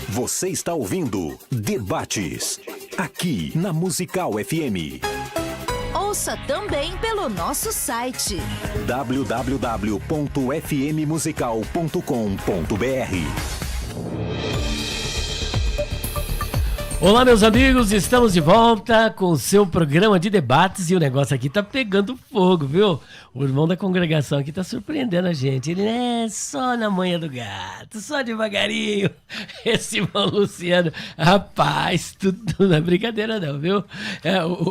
Você está ouvindo Debates, aqui na Musical FM. Ouça também pelo nosso site www.fmmusical.com.br. Olá, meus amigos, estamos de volta com o seu programa de debates e o negócio aqui tá pegando fogo, viu? O irmão da congregação aqui tá surpreendendo a gente. Ele é só na manha do gato, só devagarinho. Esse irmão Luciano, rapaz, tudo não é brincadeira não, viu?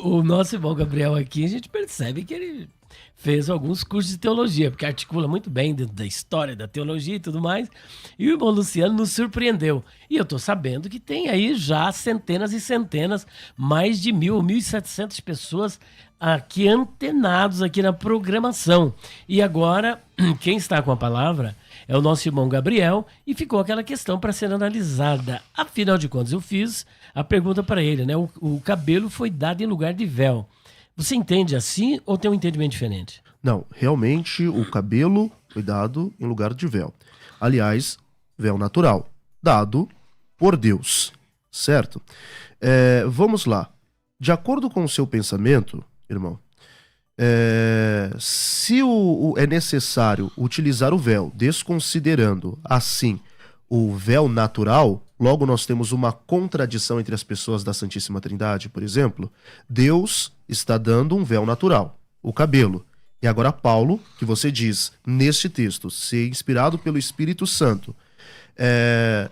O nosso irmão Gabriel aqui, a gente percebe que ele fez alguns cursos de teologia, porque articula muito bem dentro da história, da teologia e tudo mais. E o irmão Luciano nos surpreendeu. E eu tô sabendo que tem aí já centenas e centenas, mais de 1.700 pessoas aqui antenados aqui na programação. E agora, quem está com a palavra é o nosso irmão Gabriel, e ficou aquela questão para ser analisada. Afinal de contas, eu fiz a pergunta para ele, né? O cabelo foi dado em lugar de véu. Você entende assim ou tem um entendimento diferente? Não, realmente o cabelo foi dado em lugar de véu. Aliás, véu natural, dado por Deus, certo? Vamos lá. De acordo com o seu pensamento, irmão, se é necessário utilizar o véu, desconsiderando assim o véu natural, logo nós temos uma contradição entre as pessoas da Santíssima Trindade, por exemplo. Deus está dando um véu natural, o cabelo. E agora Paulo, que você diz neste texto, ser inspirado pelo Espírito Santo,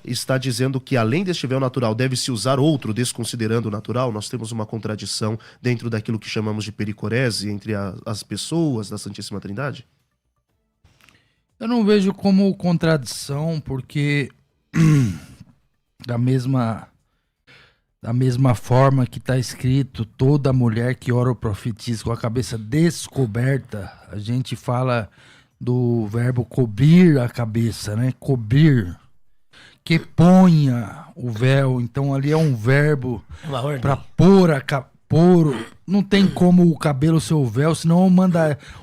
está dizendo que além deste véu natural deve-se usar outro, desconsiderando o natural. Nós temos uma contradição dentro daquilo que chamamos de pericorese entre as pessoas da Santíssima Trindade? Eu não vejo como contradição, porque da mesma forma que está escrito, toda mulher que ora ou profetiza com a cabeça descoberta, a gente fala do verbo cobrir a cabeça, né? Cobrir, que ponha o véu. Então ali é um verbo para pôr não tem como o cabelo ser o véu, senão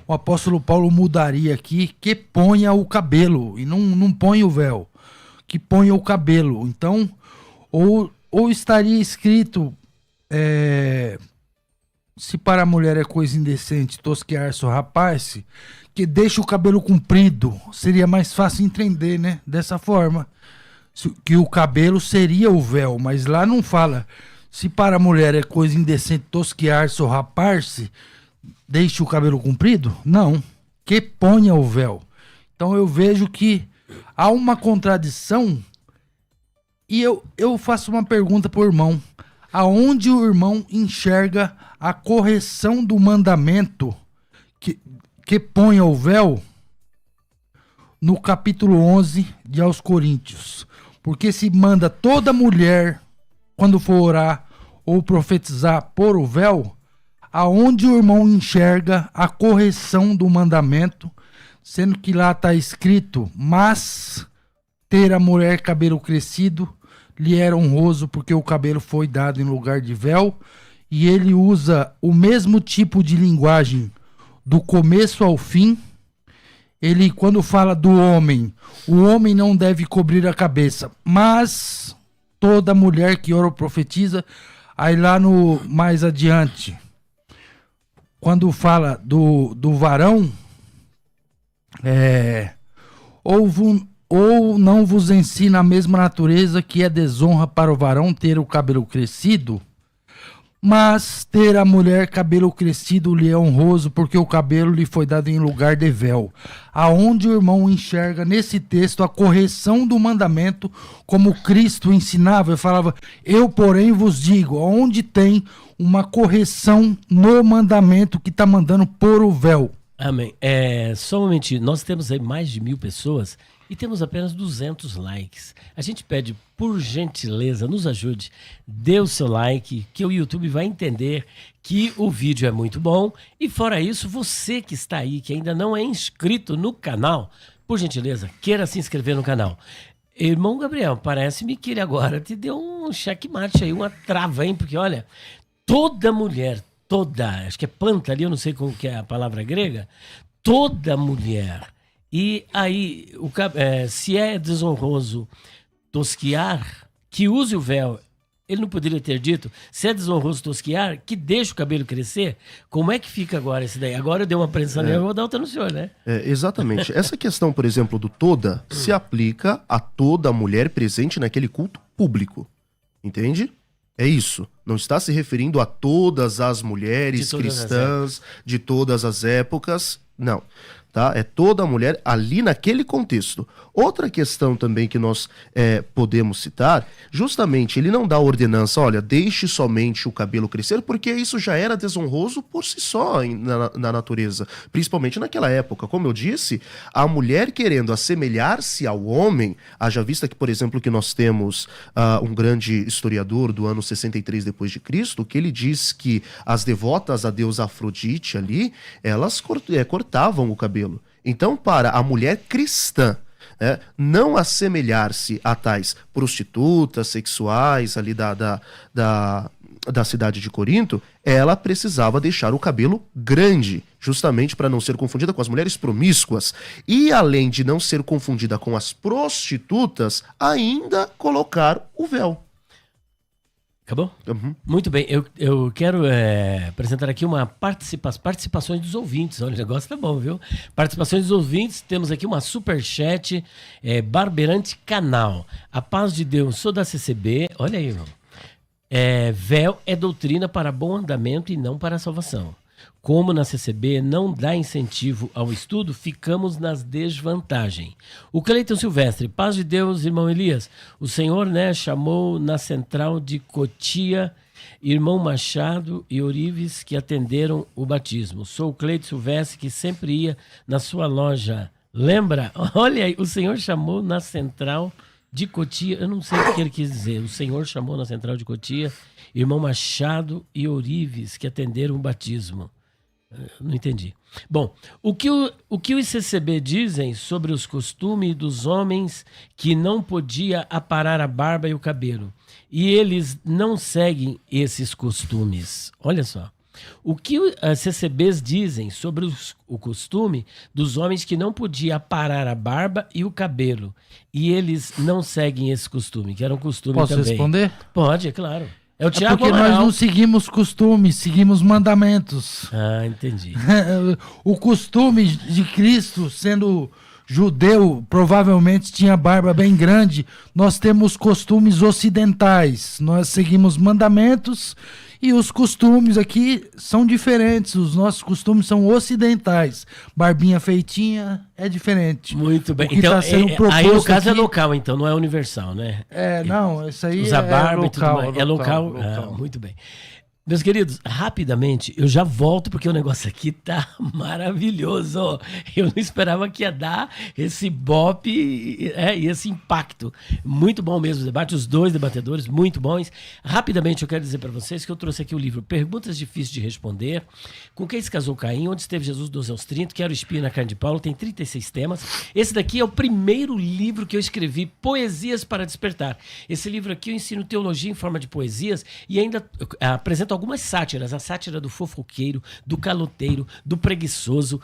o apóstolo Paulo mudaria aqui, que ponha o cabelo, e não põe o véu, que ponha o cabelo. Então, ou estaria escrito, se para a mulher é coisa indecente tosquear-se o rapaz, que deixa o cabelo comprido. Seria mais fácil entender, né? Dessa forma, que o cabelo seria o véu, mas lá não fala. Se para a mulher é coisa indecente tosquear-se ou rapar-se, deixe o cabelo comprido? Não. Que ponha o véu. Então eu vejo que há uma contradição, e eu faço uma pergunta para o irmão. Aonde o irmão enxerga a correção do mandamento que ponha o véu no capítulo 11 de aos Coríntios? Porque se manda toda mulher, quando for orar ou profetizar, pôr o véu, aonde o irmão enxerga a correção do mandamento, sendo que lá está escrito, mas ter a mulher cabelo crescido lhe era honroso, porque o cabelo foi dado em lugar de véu, e ele usa o mesmo tipo de linguagem do começo ao fim, ele quando fala do homem, o homem não deve cobrir a cabeça, mas toda mulher que ora ou profetiza, aí lá no mais adiante, quando fala do varão, ou não vos ensina a mesma natureza que é desonra para o varão ter o cabelo crescido, mas ter a mulher cabelo crescido lhe é honroso, porque o cabelo lhe foi dado em lugar de véu. Aonde o irmão enxerga nesse texto a correção do mandamento, como Cristo ensinava, ele falava, eu porém vos digo, onde tem uma correção no mandamento que está mandando pôr o véu. Amém. Só um momentinho, nós temos aí mais de 1000 pessoas e temos apenas 200 likes. A gente pede, por gentileza, nos ajude, dê o seu like, que o YouTube vai entender que o vídeo é muito bom. E fora isso, você que está aí, que ainda não é inscrito no canal, por gentileza, queira se inscrever no canal. Irmão Gabriel, parece-me que ele agora te deu um checkmate aí, uma trava, hein? Porque olha, toda mulher, acho que é planta ali, eu não sei como que é a palavra grega, toda mulher. E aí, se é desonroso tosquiar, que use o véu. Ele não poderia ter dito, se é desonroso tosquiar, que deixe o cabelo crescer. Como é que fica agora esse daí? Agora eu dei uma apreensão, eu vou dar outra no senhor, né? Exatamente. Essa questão, por exemplo, do toda, se aplica a toda mulher presente naquele culto público. Entende? É isso. Não está se referindo a todas as mulheres cristãs de todas as épocas. Não. Tá? É toda mulher ali naquele contexto. Outra questão também que nós podemos citar, justamente, ele não dá a ordenança, olha, deixe somente o cabelo crescer, porque isso já era desonroso por si só na natureza, principalmente naquela época. Como eu disse, a mulher querendo assemelhar-se ao homem, haja vista que, por exemplo, que nós temos um grande historiador do ano 63 depois de Cristo, que ele diz que as devotas a deusa Afrodite ali, elas cortavam o cabelo. Então, para a mulher cristã, não assemelhar-se a tais prostitutas sexuais ali da cidade de Corinto, ela precisava deixar o cabelo grande, justamente para não ser confundida com as mulheres promíscuas. E além de não ser confundida com as prostitutas, ainda colocar o véu. Acabou? Uhum. Muito bem, eu quero apresentar aqui participações dos ouvintes. Olha, o negócio tá bom, viu? Participações dos ouvintes, temos aqui uma superchat, Barberante Canal. A paz de Deus, sou da CCB, olha aí, irmão. Véu é doutrina para bom andamento e não para a salvação. Como na CCB não dá incentivo ao estudo, ficamos nas desvantagens. O Cleiton Silvestre, paz de Deus, irmão Elias. O Senhor, chamou na central de Cotia, irmão Machado e Orives que atenderam o batismo. Sou o Cleiton Silvestre que sempre ia na sua loja. Lembra? Olha aí, o Senhor chamou na central de Cotia. Eu não sei o que ele quis dizer. O Senhor chamou na central de Cotia, irmão Machado e Orives que atenderam o batismo. Não entendi. Bom, o que os CCB dizem sobre os costumes dos homens que não podia aparar a barba e o cabelo? E eles não seguem esses costumes. Olha só. O que as CCBs dizem sobre o costume dos homens que não podia aparar a barba e o cabelo? E eles não seguem esse costume, que era um costume Posso também. Posso responder? Pode, é claro. É o Tiago porque nós não seguimos costumes, seguimos mandamentos. Ah, entendi. O costume de Cristo, sendo judeu, provavelmente tinha barba bem grande. Nós temos costumes ocidentais. Nós seguimos mandamentos e os costumes aqui são diferentes. Os nossos costumes são ocidentais. Barbinha feitinha é diferente. Muito bem. O que então, tá sendo proposto aí o caso aqui... é local, então, não é universal, né? Não, isso aí Usa barba local, e tudo mais. É local. Muito bem. Meus queridos, rapidamente, eu já volto porque o negócio aqui tá maravilhoso. Eu não esperava que ia dar esse bope e esse impacto. Muito bom mesmo o debate, os dois debatedores, muito bons. Rapidamente, eu quero dizer para vocês que eu trouxe aqui o livro Perguntas Difíceis de Responder, Com Quem se Casou Caim, Onde Esteve Jesus 12 aos 30, Quero Espinho na Carne de Paulo, tem 36 temas. Esse daqui é o primeiro livro que eu escrevi, Poesias para Despertar. Esse livro aqui eu ensino teologia em forma de poesias e ainda apresento algumas sátiras, a sátira do fofoqueiro, do caloteiro, do preguiçoso,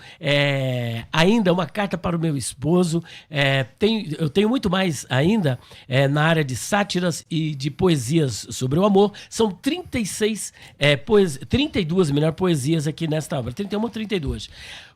ainda uma carta para o meu esposo, eu tenho muito mais ainda na área de sátiras e de poesias sobre o amor. São 32 poesias aqui nesta obra, 31 ou 32.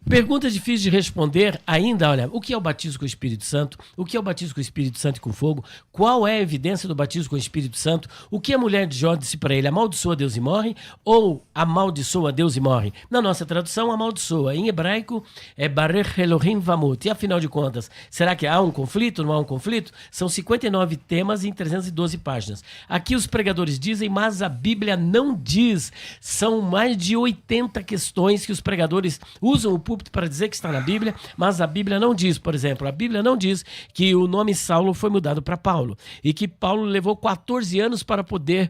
Perguntas difíceis de responder ainda, olha, o que é o batismo com o Espírito Santo? O que é o batismo com o Espírito Santo e com fogo? Qual é a evidência do batismo com o Espírito Santo? O que a mulher de Jó disse para ele? Amaldiçoa Deus e morre? Ou amaldiçoa Deus e morre? Na nossa tradução, amaldiçoa. Em hebraico, é Barech Elohim Vamut. E afinal de contas, será que há um conflito? Não há um conflito? São 59 temas em 312 páginas. Aqui os pregadores dizem, mas a Bíblia não diz. São mais de 80 questões que os pregadores usam o púlpito para dizer que está na Bíblia, mas a Bíblia não diz. Por exemplo, a Bíblia não diz que o nome Saulo foi mudado para Paulo e que Paulo levou 14 anos para poder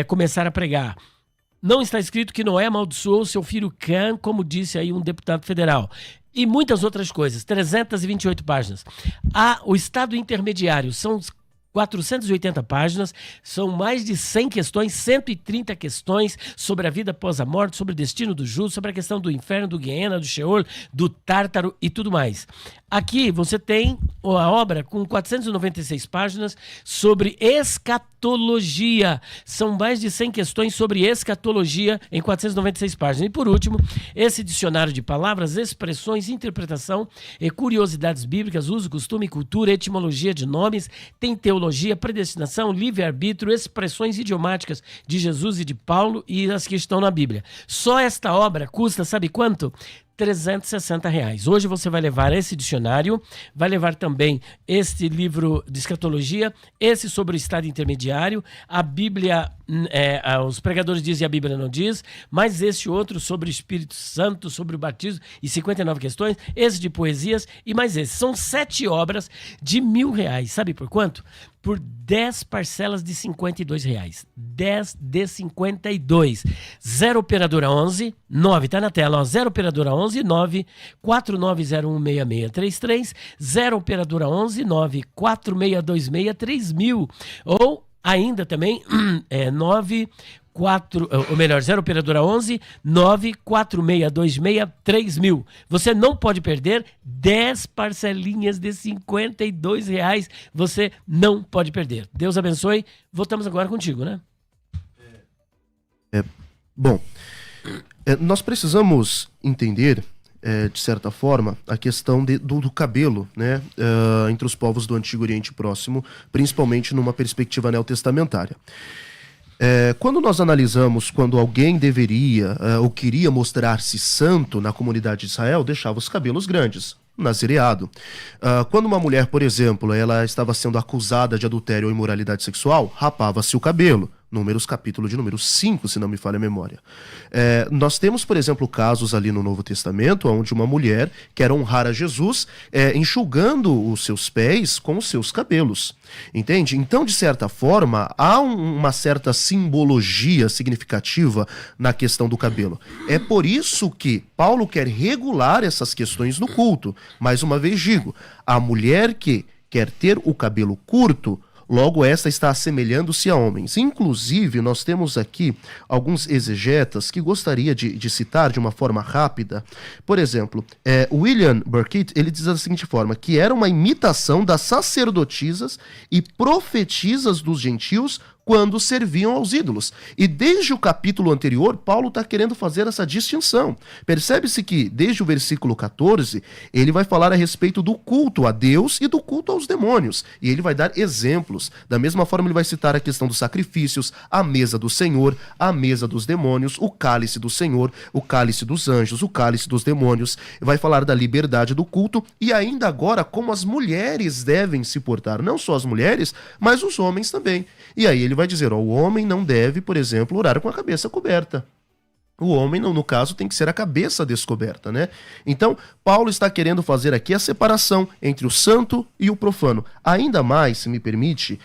começar a pregar. Não está escrito que Noé amaldiçoou seu filho Cã, como disse aí um deputado federal. E muitas outras coisas, 328 páginas. O estado intermediário são 480 páginas, são mais de 100 questões, 130 questões sobre a vida após a morte, sobre o destino do justo, sobre a questão do inferno, do Guiena, do Sheol, do Tártaro e tudo mais. Aqui você tem a obra com 496 páginas sobre escatologia. São mais de 100 questões sobre escatologia em 496 páginas. E por último, esse dicionário de palavras, expressões, interpretação e curiosidades bíblicas, uso, costume, cultura, etimologia de nomes, tem teologia, predestinação, livre-arbítrio, expressões idiomáticas de Jesus e de Paulo e as que estão na Bíblia. Só esta obra custa, sabe quanto? R$360. Hoje você vai levar esse dicionário, vai levar também este livro de escatologia, esse sobre o estado intermediário, a Bíblia, os pregadores dizem e a Bíblia não diz, mas esse outro sobre o Espírito Santo, sobre o batismo e 59 questões, esse de poesias e mais esse. São 7 obras de R$1.000. Sabe por quanto? Por 10 parcelas de R$52. 10 de 52. 0 operadora 11 9, tá na tela, ó. 0 operadora 11 9 49016633. 0 operadora 11 9 4626 3000. Ou ainda também 0 operadora 11 94626 3000. Você não pode perder 10 parcelinhas de R$52. Você não pode perder. Deus abençoe. Voltamos agora contigo, né? Bom, nós precisamos entender, de certa forma, a questão do cabelo, né, entre os povos do Antigo Oriente Próximo, principalmente numa perspectiva neotestamentária. Quando nós analisamos quando alguém deveria ou queria mostrar-se santo na comunidade de Israel, deixava os cabelos grandes, nazireado. Quando uma mulher, por exemplo, ela estava sendo acusada de adultério ou imoralidade sexual, rapava-se o cabelo. Números, capítulo de número 5, se não me falha a memória. Nós temos, por exemplo, casos ali no Novo Testamento, onde uma mulher quer honrar a Jesus enxugando os seus pés com os seus cabelos. Entende? Então, de certa forma, há uma certa simbologia significativa na questão do cabelo. É por isso que Paulo quer regular essas questões no culto. Mais uma vez digo, a mulher que quer ter o cabelo curto, logo esta está assemelhando-se a homens. Inclusive, nós temos aqui alguns exegetas que gostaria de citar de uma forma rápida. Por exemplo, William Burkitt, ele diz da seguinte forma, que era uma imitação das sacerdotisas e profetisas dos gentios quando serviam aos ídolos. E desde o capítulo anterior, Paulo está querendo fazer essa distinção. Percebe-se que, desde o versículo 14, ele vai falar a respeito do culto a Deus e do culto aos demônios. E ele vai dar exemplos. Da mesma forma, ele vai citar a questão dos sacrifícios, a mesa do Senhor, a mesa dos demônios, o cálice do Senhor, o cálice dos anjos, o cálice dos demônios. Vai falar da liberdade do culto e ainda agora como as mulheres devem se portar. Não só as mulheres, mas os homens também. E aí ele vai dizer, o homem não deve, por exemplo, orar com a cabeça coberta. O homem, no caso, tem que ser a cabeça descoberta, né? Então, Paulo está querendo fazer aqui a separação entre o santo e o profano. Ainda mais, se me permite,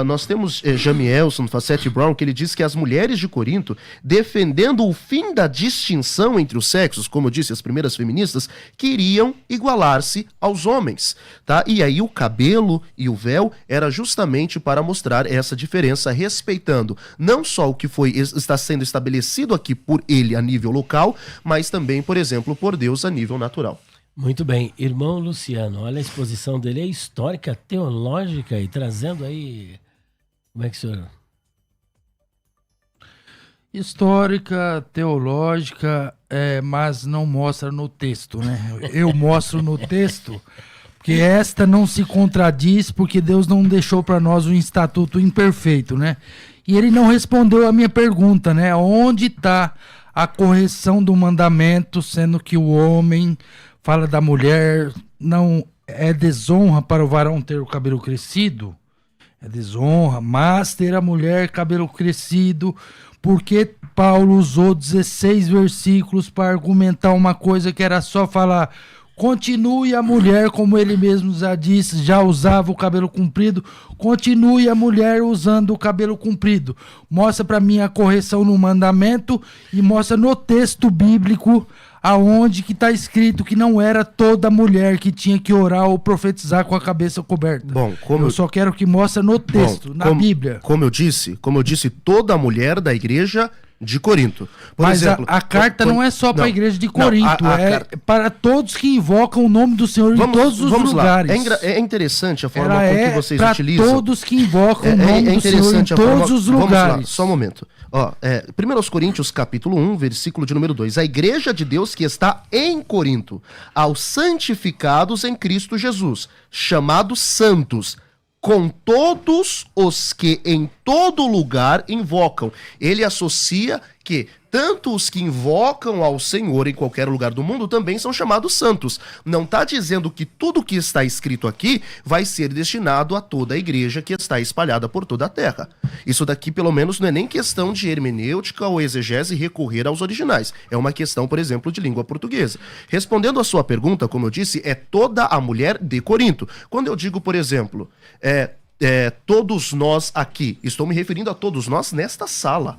nós temos Jamielson, Facette Brown, que ele diz que as mulheres de Corinto, defendendo o fim da distinção entre os sexos, como eu disse, as primeiras feministas, queriam igualar-se aos homens, tá? E aí o cabelo e o véu era justamente para mostrar essa diferença, respeitando não só o que está sendo estabelecido aqui por ele a nível local, mas também, por exemplo, por Deus a nível natural. Muito bem. Irmão Luciano, olha a exposição dele, é histórica, teológica e trazendo aí... Como é que o senhor... Histórica, teológica, mas não mostra no texto, né? Eu mostro no texto, porque esta não se contradiz, porque Deus não deixou para nós um estatuto imperfeito, né? E ele não respondeu a minha pergunta, né? Onde está a correção do mandamento, sendo que o homem fala da mulher, não é desonra para o varão ter o cabelo crescido? É desonra, mas ter a mulher cabelo crescido, porque Paulo usou 16 versículos para argumentar uma coisa que era só falar... Continue a mulher, como ele mesmo já disse, já usava o cabelo comprido. Continue a mulher usando o cabelo comprido. Mostra para mim a correção no mandamento e mostra no texto bíblico aonde que está escrito que não era toda mulher que tinha que orar ou profetizar com a cabeça coberta. Bom, eu só quero que mostre no texto, na Bíblia. Como eu disse, toda mulher da igreja de Corinto. Por Mas exemplo, a carta não é só para a igreja de Corinto, para todos que invocam o nome do Senhor em todos os lugares. É interessante a forma com que vocês utilizam. Para todos que invocam o nome do Senhor em todos os lugares. Vamos lá, só um momento. 1 Coríntios capítulo 1, versículo de número 2. A igreja de Deus que está em Corinto, aos santificados em Cristo Jesus, chamados santos, com todos os que em todo lugar invocam. Ele associa que tanto os que invocam ao Senhor em qualquer lugar do mundo também são chamados santos. Não está dizendo que tudo que está escrito aqui vai ser destinado a toda a igreja que está espalhada por toda a terra. Isso daqui, pelo menos, não é nem questão de hermenêutica ou exegese recorrer aos originais. É uma questão, por exemplo, de língua portuguesa. Respondendo a sua pergunta, como eu disse, é toda a mulher de Corinto. Quando eu digo, por exemplo, todos nós aqui, estou me referindo a todos nós nesta sala.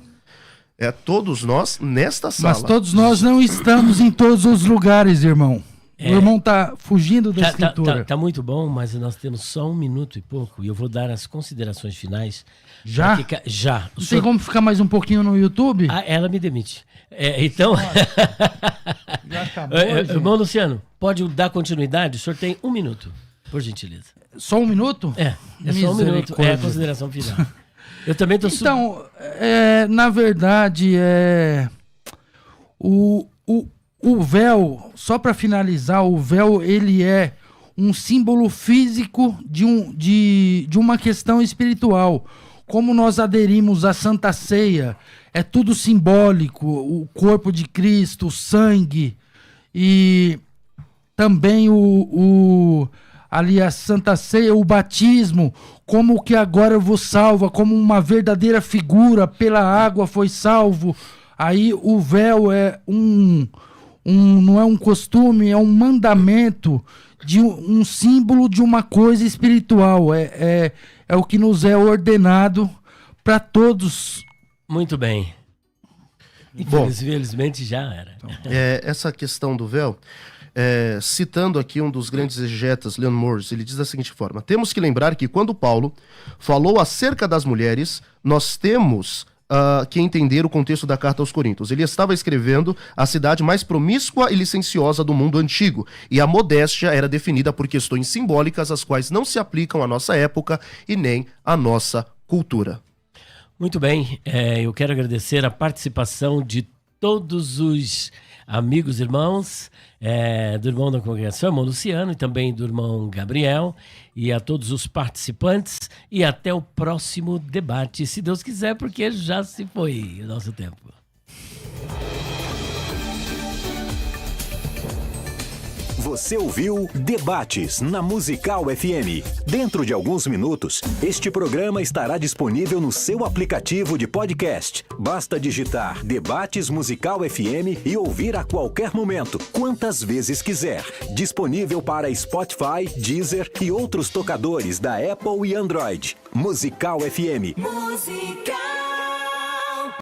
Todos nós nesta sala. Mas todos nós não estamos em todos os lugares, irmão. O irmão tá fugindo da escritura. Tá muito bom, mas nós temos só 1 minuto e pouco e eu vou dar as considerações finais. Já? Já. Não tem como ficar mais um pouquinho no YouTube? Ela me demite. Então... Já acabou, irmão Luciano, pode dar continuidade? O senhor tem 1 minuto, por gentileza. Só 1 minuto? É só 1 minuto. É a consideração final. Eu também tô... Então, na verdade, o véu, só para finalizar, o véu, ele é um símbolo físico de uma questão espiritual. Como nós aderimos à Santa Ceia, é tudo simbólico, o corpo de Cristo, o sangue, e também ali a Santa Ceia, o batismo, como que agora vos salva, como uma verdadeira figura, pela água foi salvo. Aí o véu é não é um costume, é um mandamento, de um símbolo de uma coisa espiritual. É o que nos é ordenado para todos. Muito bem. Infelizmente já era. Essa questão do véu... citando aqui um dos grandes exegetas, Leon Morris, ele diz da seguinte forma: temos que lembrar que quando Paulo falou acerca das mulheres, nós temos que entender o contexto da carta aos Coríntios. Ele estava escrevendo a cidade mais promíscua e licenciosa do mundo antigo, e a modéstia era definida por questões simbólicas, as quais não se aplicam à nossa época e nem à nossa cultura. Muito bem, eu quero agradecer a participação de todos os amigos, irmãos, do irmão da congregação, irmão Luciano, e também do irmão Gabriel, e a todos os participantes, e até o próximo debate, se Deus quiser, porque já se foi o nosso tempo. Você ouviu Debates na Musical FM. Dentro de alguns minutos, este programa estará disponível no seu aplicativo de podcast. Basta digitar Debates Musical FM e ouvir a qualquer momento, quantas vezes quiser. Disponível para Spotify, Deezer e outros tocadores da Apple e Android. Musical FM. Musical.